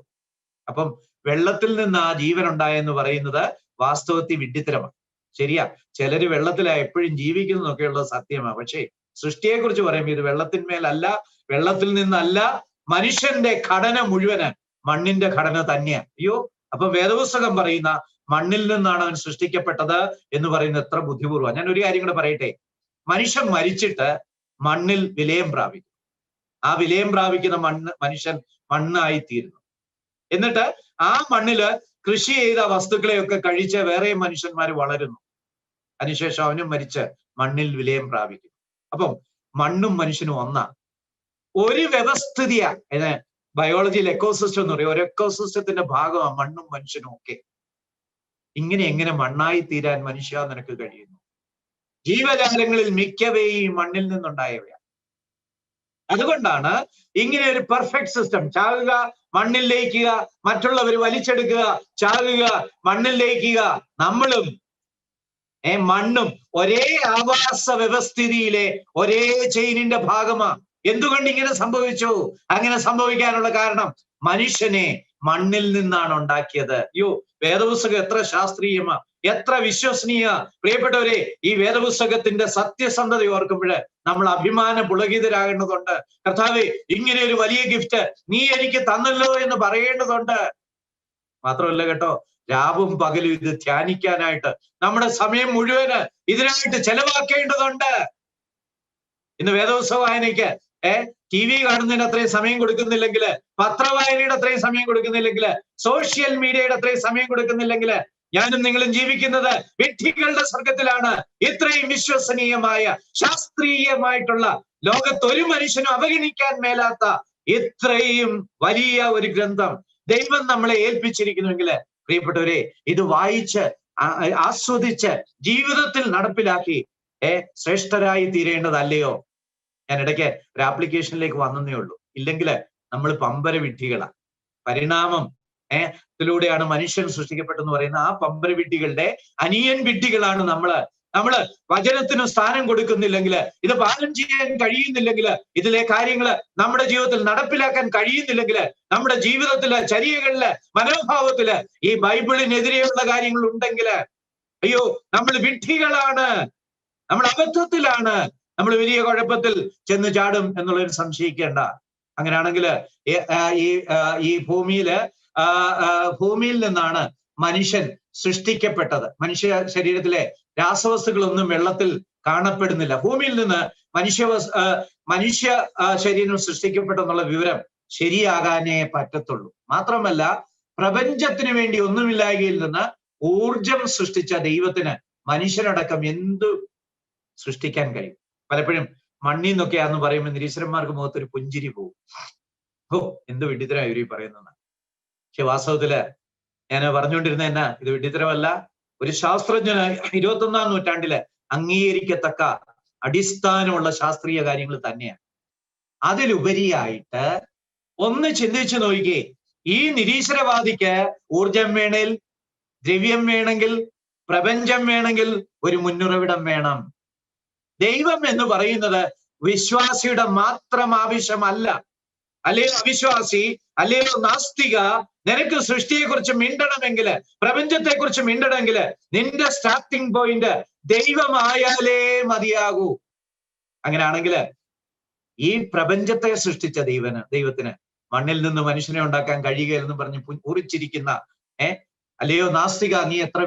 അപ്പം വെള്ളത്തിൽ നിന്ന് ആ ജീവൻ ഉണ്ടായെന്ന് പറയുന്നത് വാസ്തവത്തിൽ വിഡ്ഢിത്തരമാണ്. ശരിയാ, ചിലര് വെള്ളത്തിലാ എപ്പോഴും ജീവിക്കുന്നതൊക്കെയുള്ളത് സത്യമാണ്. പക്ഷേ സൃഷ്ടിയെക്കുറിച്ച് പറയുമ്പോൾ ഇത് വെള്ളത്തിന്മേലല്ല, വെള്ളത്തിൽ നിന്നല്ല. മനുഷ്യന്റെ ഘടന മുഴുവന് മണ്ണിന്റെ ഘടന തന്നെയാണ്. അയ്യോ, അപ്പൊ വേദപുസ്തകം പറയുന്ന മണ്ണിൽ നിന്നാണ് അവൻ സൃഷ്ടിക്കപ്പെട്ടത് എന്ന് പറയുന്നത് എത്ര ബുദ്ധിപൂർവ്വം. ഞാൻ ഒരു കാര്യം കൂടെ പറയട്ടെ. മനുഷ്യൻ മരിച്ചിട്ട് മണ്ണിൽ വിലയം പ്രാപിക്കും. ആ വിലയം പ്രാപിക്കുന്ന മനുഷ്യൻ മണ്ണായി തീരുന്നു. എന്നിട്ട് ആ മണ്ണില് കൃഷി ചെയ്ത വസ്തുക്കളെയൊക്കെ കഴിച്ച് വേറെ മനുഷ്യന്മാർ വളരുന്നു. അതിനുശേഷം അവനും മരിച്ച് മണ്ണിൽ വിലയം പ്രാപിക്കും. അപ്പം മണ്ണും മനുഷ്യനും ഒന്നാ. ഒരു വ്യവസ്ഥിതിയാ. ബയോളജിയിൽ എക്കോസിസ്റ്റം എന്ന് പറയും. ഒരു എക്കോസിസ്റ്റത്തിന്റെ ഭാഗമാണ് മണ്ണും മനുഷ്യനും ഒക്കെ. ഇങ്ങനെ എങ്ങനെ മണ്ണായി തീരാൻ മനുഷ്യ നിനക്ക് കഴിയുന്നു? ജീവജാലങ്ങളിൽ മിക്കവയും മണ്ണിൽ നിന്നുണ്ടായവയാണ്. അതുകൊണ്ടാണ് ഇങ്ങനെ ഒരു പെർഫെക്റ്റ് സിസ്റ്റം. ചാകുക, മണ്ണിൽ ലയിക്കുക, മറ്റുള്ളവർ വലിച്ചെടുക്കുക, ചാകുക, മണ്ണിൽ ലയിക്കുക. നമ്മളും മണ്ണും ഒരേ ആവാസ വ്യവസ്ഥിതിയിലെ ഒരേ ചെയിനിന്റെ ഭാഗമാണ്. എന്തുകൊണ്ട് ഇങ്ങനെ സംഭവിച്ചു? അങ്ങനെ സംഭവിക്കാനുള്ള കാരണം മനുഷ്യനെ മണ്ണിൽ നിന്നാണ് ഉണ്ടാക്കിയത്. അയ്യോ, വേദപുസ്തകം എത്ര ശാസ്ത്രീയമാ, എത്ര വിശ്വസനീയ. പ്രിയപ്പെട്ടവരെ, ഈ വേദപുസ്തകത്തിന്റെ സത്യസന്ധത ഓർക്കുമ്പോൾ നമ്മൾ അഭിമാന പുളകിതരാകേണ്ടതുണ്ട്. കർത്താവേ, ഇങ്ങനെ ഒരു വലിയ ഗിഫ്റ്റ് നീ എനിക്ക് തന്നല്ലോ എന്ന് പറയേണ്ടതുണ്ട്. മാത്രമല്ല കേട്ടോ, രാവും പകലും ഇത് ധ്യാനിക്കാനായിട്ട് നമ്മുടെ സമയം മുഴുവന് ഇതിനായിട്ട് ചെലവാക്കേണ്ടതുണ്ട്. ഇന്ന് വേദപുസ്തക വായനയ്ക്ക് TV കാണുന്നതിന് അത്രയും സമയം കൊടുക്കുന്നില്ലെങ്കിൽ, പത്രവായനയുടെ അത്രയും സമയം കൊടുക്കുന്നില്ലെങ്കിൽ, സോഷ്യൽ മീഡിയയുടെ അത്രയും സമയം കൊടുക്കുന്നില്ലെങ്കിൽ, ഞാനും നിങ്ങളും ജീവിക്കുന്നത് വിഡ്ഢികളുടെ സ്വർഗത്തിലാണ്. ഇത്രയും വിശ്വസനീയമായ, ശാസ്ത്രീയമായിട്ടുള്ള, ലോകത്ത് ഒരു മനുഷ്യനും അവഗണിക്കാൻ മേലാത്ത ഇത്രയും വലിയ ഒരു ഗ്രന്ഥം ദൈവം നമ്മളെ ഏൽപ്പിച്ചിരിക്കുന്നുവെങ്കിൽ, പ്രിയപ്പെട്ടവരെ, ഇത് വായിച്ച് ആസ്വദിച്ച് ജീവിതത്തിൽ നടപ്പിലാക്കി ശ്രേഷ്ഠരായി തീരേണ്ടതല്ലയോ? ഞാൻ ഇടയ്ക്ക് ഒരു ആപ്ലിക്കേഷനിലേക്ക് വന്നേ ഉള്ളൂ. ഇല്ലെങ്കിൽ നമ്മൾ പമ്പര വിഡ്ഢികളാ. പരിണാമം ത്തിലൂടെയാണ് മനുഷ്യൻ സൃഷ്ടിക്കപ്പെട്ടെന്ന് പറയുന്ന ആ പമ്പര വിഡ്ഢികളുടെ അനിയൻ വിഡ്ഢികളാണ് നമ്മള്. വചനത്തിന് സ്ഥാനം കൊടുക്കുന്നില്ലെങ്കിൽ, ഇത് പാലനം ചെയ്യാൻ കഴിയുന്നില്ലെങ്കിൽ, ഇതിലെ കാര്യങ്ങൾ നമ്മുടെ ജീവിതത്തിൽ നടപ്പിലാക്കാൻ കഴിയുന്നില്ലെങ്കിൽ, നമ്മുടെ ജീവിതത്തില്, ചര്യകളില്, മനോഭാവത്തില് ഈ ബൈബിളിനെതിരെയുള്ള കാര്യങ്ങൾ ഉണ്ടെങ്കിൽ, അയ്യോ, നമ്മൾ വിഡ്ഢികളാണ്, നമ്മൾ അബദ്ധത്തിലാണ്, നമ്മൾ വലിയ കുഴപ്പത്തിൽ ചെന്ന് ചാടും എന്നുള്ളൊരു സംശയിക്കേണ്ട. അങ്ങനെയാണെങ്കിൽ ഈ ഭൂമിയിൽ നിന്നാണ് മനുഷ്യൻ സൃഷ്ടിക്കപ്പെട്ടത്. മനുഷ്യ ശരീരത്തിലെ രാസവസ്തുക്കളൊന്നും വെള്ളത്തിൽ കാണപ്പെടുന്നില്ല. ഭൂമിയിൽ നിന്ന് മനുഷ്യ ശരീരം സൃഷ്ടിക്കപ്പെട്ടെന്നുള്ള വിവരം ശരിയാകാനേ പറ്റത്തുള്ളൂ. മാത്രമല്ല, പ്രപഞ്ചത്തിന് വേണ്ടി ഒന്നുമില്ലായ്കയിൽ നിന്ന് ഊർജം സൃഷ്ടിച്ച ദൈവത്തിന് മനുഷ്യനടക്കം എന്തു സൃഷ്ടിക്കാൻ കഴിയും? പലപ്പോഴും മണ്ണിൽ നിന്നൊക്കെയാന്ന് പറയുമ്പോൾ നിരീശ്വരന്മാർക്ക് മുഖത്തൊരു പുഞ്ചിരി പോകും. എന്ത് വിഡ്ഢിത്തരമാണ് ഇവർ പറയുന്നത്. പക്ഷെ വാസ്തവത്തില് ഞാൻ പറഞ്ഞുകൊണ്ടിരുന്ന എന്നാ, ഇത് വിഡ്ഢിത്തരമല്ല. ഒരു ശാസ്ത്രജ്ഞന് 21-ാം നൂറ്റാണ്ടില് അംഗീകരിക്കത്തക്ക അടിസ്ഥാനമുള്ള ശാസ്ത്രീയ കാര്യങ്ങൾ തന്നെയാണ്. അതിലുപരിയായിട്ട് ഒന്ന് ചിന്തിച്ചു നോക്കിക്കേ, ഈ നിരീശ്വരവാദിക്ക് ഊർജം വേണേൽ, ദ്രവ്യം വേണമെങ്കിൽ, പ്രപഞ്ചം വേണമെങ്കിൽ ഒരു മുന്നുറവിടം വേണം. ദൈവം എന്ന് പറയുന്നത് വിശ്വാസിയുടെ മാത്രം ആവശ്യമല്ല. അല്ലയോ അവിശ്വാസി, അല്ലയോ നാസ്തിക, നിനക്ക് സൃഷ്ടിയെക്കുറിച്ച് മിണ്ടണമെങ്കിൽ, പ്രപഞ്ചത്തെക്കുറിച്ച് മിണ്ടണമെങ്കിൽ നിന്റെ സ്റ്റാർട്ടിംഗ് പോയിന്റ് ദൈവമായാലേ മതിയാകൂ. അങ്ങനെയാണെങ്കിൽ ഈ പ്രപഞ്ചത്തെ സൃഷ്ടിച്ച ദൈവത്തിന് മണ്ണിൽ നിന്ന് മനുഷ്യനെ ഉണ്ടാക്കാൻ കഴിയുകയെന്ന് പറഞ്ഞ് ഉറിച്ചിരിക്കുന്ന അല്ലയോ നാസ്തിക, നീ എത്ര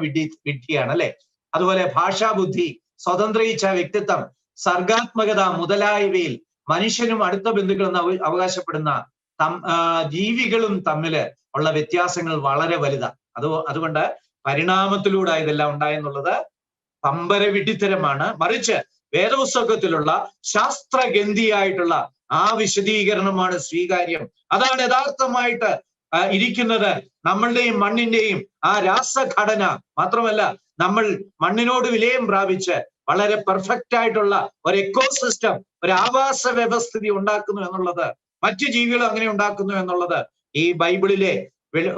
വിഡ്ഢിയാണ് അല്ലെ? അതുപോലെ ഭാഷാബുദ്ധി, സ്വതന്ത്ര ഇച്ഛ, വ്യക്തിത്വം, സർഗാത്മകത മുതലായവയിൽ മനുഷ്യനും അടുത്ത ബന്ധുക്കളെന്ന് അവകാശപ്പെടുന്ന ജീവികളും തമ്മില് ഉള്ള വ്യത്യാസങ്ങൾ വളരെ വലുതാണ്. അതുകൊണ്ട് പരിണാമത്തിലൂടെ ഇതെല്ലാം ഉണ്ടായെന്നുള്ളത് പമ്പര വിഡ്ഢിത്തരമാണ്. മറിച്ച് വേദപുസ്തകത്തിലുള്ള ശാസ്ത്രഗന്ധിയായിട്ടുള്ള ആ വിശദീകരണമാണ് സ്വീകാര്യം. അതാണ് യഥാർത്ഥമായിട്ട് ഇരിക്കുന്നത്. നമ്മളുടെയും മണ്ണിന്റെയും ആ രാസഘടന മാത്രമല്ല, നമ്മൾ മണ്ണിനോട് വിലയം പ്രാപിച്ച് വളരെ പെർഫെക്റ്റ് ആയിട്ടുള്ള ഒരു എക്കോസിസ്റ്റം, ഒരു ആവാസ വ്യവസ്ഥിതി ഉണ്ടാക്കുന്നു എന്നുള്ളത്, മറ്റു ജീവികൾ അങ്ങനെ ഉണ്ടാക്കുന്നു എന്നുള്ളത് ഈ ബൈബിളിലെ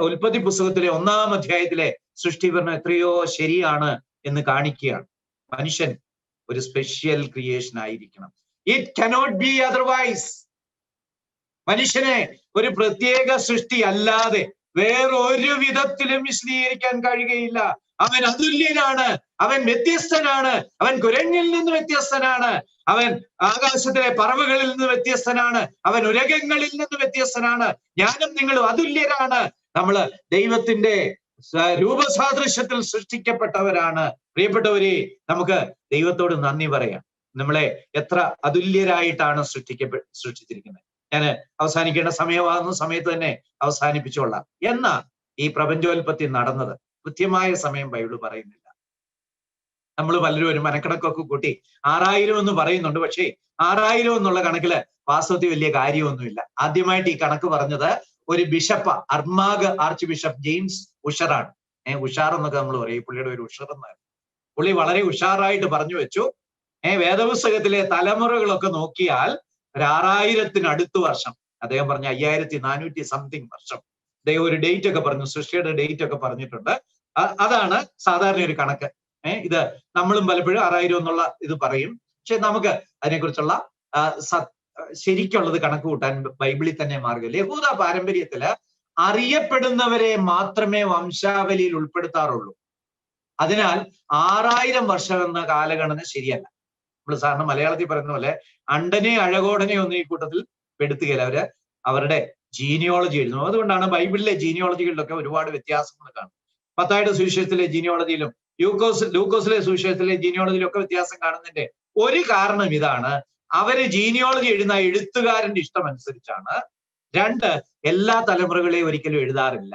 ഉൽപ്പത്തി പുസ്തകത്തിലെ 1-ാം അധ്യായത്തിലെ സൃഷ്ടിപരണം എത്രയോ ശരിയാണ് എന്ന് കാണിക്കുകയാണ്. മനുഷ്യൻ ഒരു സ്പെഷ്യൽ ക്രിയേഷൻ ആയിരിക്കണം. It cannot be otherwise. മനുഷ്യനെ ഒരു പ്രത്യേക സൃഷ്ടി അല്ലാതെ വേറൊരു വിധത്തിലും വിശദീകരിക്കാൻ കഴിയുകയില്ല. അവൻ അതുല്യനാണ്, അവൻ വ്യത്യസ്തനാണ്, അവൻ കുരങ്ങിൽ നിന്ന് വ്യത്യസ്തനാണ്, അവൻ ആകാശത്തിലെ പറവകളിൽ നിന്ന് വ്യത്യസ്തനാണ്, അവൻ ഉരകങ്ങളിൽ നിന്ന് വ്യത്യസ്തനാണ്. ഞാനും നിങ്ങളും അതുല്യരാണ്. നമ്മള് ദൈവത്തിന്റെ രൂപസാദൃശ്യത്തിൽ സൃഷ്ടിക്കപ്പെട്ടവരാണ്. പ്രിയപ്പെട്ടവരെ, നമുക്ക് ദൈവത്തോട് നന്ദി പറയാം. നമ്മളെ എത്ര അതുല്യരായിട്ടാണ് സൃഷ്ടിച്ചിരിക്കുന്നത്. ഞാൻ അവസാനിക്കേണ്ട സമയമാകുന്ന സമയത്ത് തന്നെ അവസാനിപ്പിച്ചോളാം. എന്നാ ഈ പ്രപഞ്ചോൽപത്തി നടന്നത് കൃത്യമായ സമയം ബൈബിള് പറയുന്നില്ല. നമ്മൾ പലരും ഒരു മനക്കണക്കൊക്കെ കൂട്ടി 6000 എന്ന് പറയുന്നുണ്ട്. പക്ഷേ 6000 എന്നുള്ള കണക്കില് വാസ്തവത്തിൽ വലിയ കാര്യമൊന്നുമില്ല. ആദ്യമായിട്ട് ഈ കണക്ക് പറഞ്ഞത് ഒരു bishop, Armagh arch bishop James ഉഷറാണ്. ഉഷാർ എന്നൊക്കെ നമ്മൾ പറയും, പുള്ളിയുടെ ഒരു ഉഷർ എന്നാണ്. പുള്ളി വളരെ ഉഷാറായിട്ട് പറഞ്ഞു വെച്ചു. വേദപുസ്തകത്തിലെ തലമുറകളൊക്കെ നോക്കിയാൽ ഒരു 6000-ന് വർഷം, അദ്ദേഹം പറഞ്ഞ 5400 സംതിങ് വർഷം. അദ്ദേഹം ഒരു ഡേറ്റ് ഒക്കെ പറഞ്ഞു, സൃഷ്ടിയുടെ ഡേറ്റ് ഒക്കെ പറഞ്ഞിട്ടുണ്ട്. അതാണ് സാധാരണ ഒരു കണക്ക്. ഇത് നമ്മളും പലപ്പോഴും 6000 എന്നുള്ള ഇത് പറയും. പക്ഷെ നമുക്ക് അതിനെക്കുറിച്ചുള്ള ശരിക്കുള്ളത് കണക്ക് കൂട്ടാൻ ബൈബിളിൽ തന്നെ മാർഗമില്ല. യഹൂദ പാരമ്പര്യത്തില് അറിയപ്പെടുന്നവരെ മാത്രമേ വംശാവലിയിൽ ഉൾപ്പെടുത്താറുള്ളൂ. അതിനാൽ 6000 വർഷം എന്ന കാലഗണന ശരിയല്ല. നമ്മൾ സാറിന് മലയാളത്തിൽ പറയുന്ന പോലെ അണ്ടനെ അഴകോടനെ ഒന്നും ഈ കൂട്ടത്തിൽ പെടുത്തുകയില്ല. അവരുടെ ജീനിയോളജി എഴുതുന്നു. അതുകൊണ്ടാണ് ബൈബിളിലെ ജീനിയോളജികളിലൊക്കെ ഒരുപാട് വ്യത്യാസങ്ങൾ കാണുന്നത്. മത്തായിയുടെ സുവിശേഷത്തിലെ ജീനിയോളജിയിലും ലൂക്കോസിലെ സുവിശേഷത്തിലെ ജീനിയോളജിയിലും ഒക്കെ വ്യത്യാസം കാണുന്നതിന്റെ ഒരു കാരണം ഇതാണ്, അവര് ജീനിയോളജി എഴുതുന്ന എഴുത്തുകാരന്റെ ഇഷ്ടമനുസരിച്ചാണ്. 2, എല്ലാ തലമുറകളെയും ഒരിക്കലും എഴുതാറില്ല.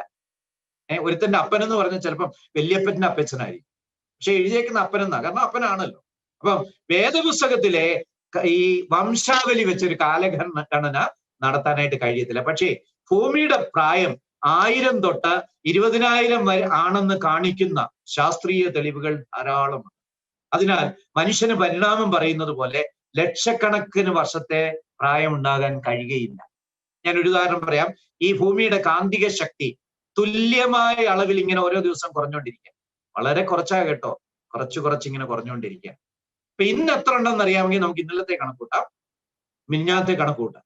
ഒരുത്തന്റെ അപ്പൻ എന്ന് പറഞ്ഞാൽ ചിലപ്പം വല്യപ്പന്റെ അപ്പച്ചനായിരിക്കും, പക്ഷെ എഴുതിയേക്കുന്ന അപ്പനെന്നാ, കാരണം അപ്പനാണല്ലോ. അപ്പം വേദപുസ്തകത്തിലെ ഈ വംശാവലി വെച്ചൊരു കാലഗണന നടത്താനായിട്ട് കഴിയത്തില്ല. പക്ഷേ ഭൂമിയുടെ പ്രായം 1000 തൊട്ട് 20,000 വരെ ആണെന്ന് കാണിക്കുന്ന ശാസ്ത്രീയ തെളിവുകൾ ധാരാളമാണ്. അതിനാൽ മനുഷ്യന് പരിണാമം പറയുന്നത് പോലെ ലക്ഷക്കണക്കിന് വർഷത്തെ പ്രായം ഉണ്ടാകാൻ കഴിയുകയില്ല. ഞാൻ ഒരു ഉദാഹരണം പറയാം. ഈ ഭൂമിയുടെ കാന്തിക ശക്തി തുല്യമായ അളവിൽ ഇങ്ങനെ ഓരോ ദിവസം കുറഞ്ഞുകൊണ്ടിരിക്കുക. വളരെ കുറച്ചാ കേട്ടോ, കുറച്ച് ഇങ്ങനെ കുറഞ്ഞുകൊണ്ടിരിക്കുക. അപ്പൊ ഇന്ന് എത്ര ഉണ്ടെന്ന് അറിയാമെങ്കിൽ നമുക്ക് ഇന്നലത്തെ കണക്കൂട്ടാം, മിനിഞ്ഞാത്തെ കണക്കൂട്ടാം.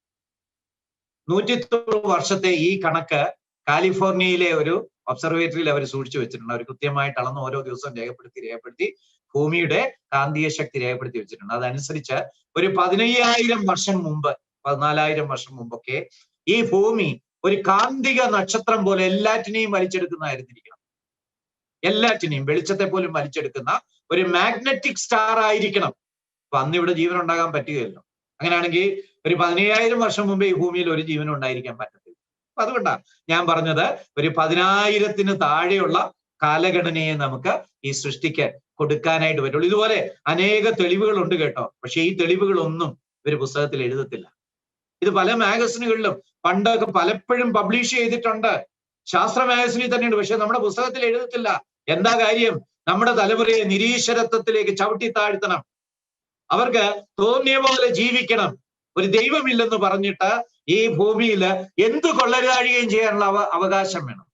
190 വർഷത്തെ ഈ കണക്ക് കാലിഫോർണിയയിലെ ഒരു ഒബ്സർവേറ്ററിയിൽ അവർ സൂക്ഷിച്ചു വെച്ചിട്ടുണ്ട്. അവർ കൃത്യമായിട്ട് അളന്ന് ഓരോ ദിവസവും രേഖപ്പെടുത്തി ഭൂമിയുടെ കാന്തിക ശക്തി രേഖപ്പെടുത്തി വെച്ചിട്ടുണ്ട്. അതനുസരിച്ച് ഒരു 15,000 വർഷം മുമ്പ്, 14,000 വർഷം മുമ്പൊക്കെ ഈ ഭൂമി ഒരു കാന്തിക നക്ഷത്രം പോലെ എല്ലാറ്റിനെയും വലിച്ചെടുക്കുന്നതായിരുന്നിരിക്കണം. എല്ലാറ്റിനെയും, വെളിച്ചത്തെ പോലും വലിച്ചെടുക്കുന്ന ഒരു മാഗ്നറ്റിക് സ്റ്റാർ ആയിരിക്കണം. അപ്പൊ അന്ന് ഇവിടെ ജീവൻ ഉണ്ടാകാൻ പറ്റുകയല്ലോ. അങ്ങനെയാണെങ്കിൽ ഒരു 15,000 വർഷം മുമ്പേ ഈ ഭൂമിയിൽ ഒരു ജീവനും ഉണ്ടായിരിക്കാൻ പറ്റത്തില്ല. അപ്പൊ അതുകൊണ്ടാണ് ഞാൻ പറഞ്ഞത്, ഒരു 10,000-ന് താഴെയുള്ള കാലഗണനയെ നമുക്ക് ഈ സൃഷ്ടിക്ക് കൊടുക്കാനായിട്ട് പറ്റുള്ളൂ. ഇതുപോലെ അനേക തെളിവുകളുണ്ട് കേട്ടോ, പക്ഷെ ഈ തെളിവുകളൊന്നും ഇവര് പുസ്തകത്തിൽ എഴുതത്തില്ല. ഇത് പല മാഗസിനുകളിലും പണ്ടൊക്കെ പലപ്പോഴും പബ്ലിഷ് ചെയ്തിട്ടുണ്ട്, ശാസ്ത്ര മാഗസിനിൽ തന്നെയുണ്ട്, പക്ഷെ നമ്മുടെ പുസ്തകത്തിൽ എഴുതത്തില്ല. എന്താ കാര്യം? നമ്മുടെ തലമുറയെ നിരീശ്വരത്വത്തിലേക്ക് ചവിട്ടി താഴ്ത്തണം, അവർക്ക് തോന്നിയ പോലെ ജീവിക്കണം, ഒരു ദൈവമില്ലെന്ന് പറഞ്ഞിട്ട് ഈ ഭൂമിയിൽ എന്ത് കൊള്ളരുതാഴുകയും ചെയ്യാനുള്ള അവകാശം വേണം.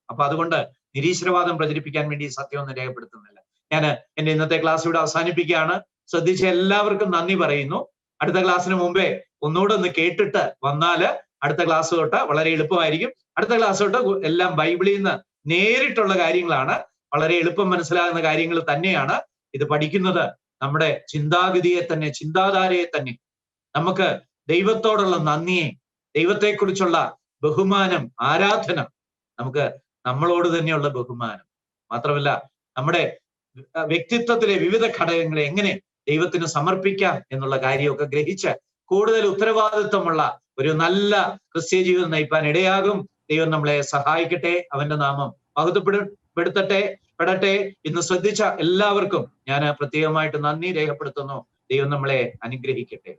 അപ്പൊ അതുകൊണ്ട് നിരീശ്വരവാദം പ്രചരിപ്പിക്കാൻ വേണ്ടി സത്യമൊന്നും രേഖപ്പെടുത്തുന്നില്ല. ഞാൻ എന്റെ ഇന്നത്തെ ക്ലാസ് ഇവിടെ അവസാനിപ്പിക്കുകയാണ്. ശ്രദ്ധിച്ച എല്ലാവർക്കും നന്ദി പറയുന്നു. അടുത്ത ക്ലാസ്സിന് മുമ്പേ ഒന്നുകൂടെ ഒന്ന് കേട്ടിട്ട് വന്നാല് അടുത്ത ക്ലാസ് തൊട്ട് വളരെ എളുപ്പമായിരിക്കും. അടുത്ത ക്ലാസ് തൊട്ട് എല്ലാം ബൈബിളിൽ നിന്ന് നേരിട്ടുള്ള കാര്യങ്ങളാണ്, വളരെ എളുപ്പം മനസ്സിലാകുന്ന കാര്യങ്ങൾ തന്നെയാണ്. ഇത് പഠിക്കുന്നത് നമ്മുടെ ചിന്താഗതിയെ തന്നെ, ചിന്താധാരയെ തന്നെ, നമുക്ക് ദൈവത്തോടുള്ള നന്ദിയെ, ദൈവത്തെക്കുറിച്ചുള്ള ബഹുമാനം, ആരാധന, നമുക്ക് നമ്മളോട് തന്നെയുള്ള ബഹുമാനം മാത്രമല്ല നമ്മുടെ വ്യക്തിത്വത്തിലെ വിവിധ ഘടകങ്ങളെ എങ്ങനെ ദൈവത്തിന് സമർപ്പിക്കാം എന്നുള്ള കാര്യമൊക്കെ ഗ്രഹിച്ച് കൂടുതൽ ഉത്തരവാദിത്വമുള്ള ഒരു നല്ല ക്രിസ്ത്യ ജീവിതം നയിപ്പാൻ ഇടയാകും. ദൈവം നമ്മളെ സഹായിക്കട്ടെ. അവന്റെ നാമം പെടട്ടെ. ഇന്ന് ശ്രദ്ധിച്ച എല്ലാവർക്കും ഞാൻ പ്രത്യേകമായിട്ട് നന്ദി രേഖപ്പെടുത്തുന്നു. ദൈവം നമ്മളെ അനുഗ്രഹിക്കട്ടെ.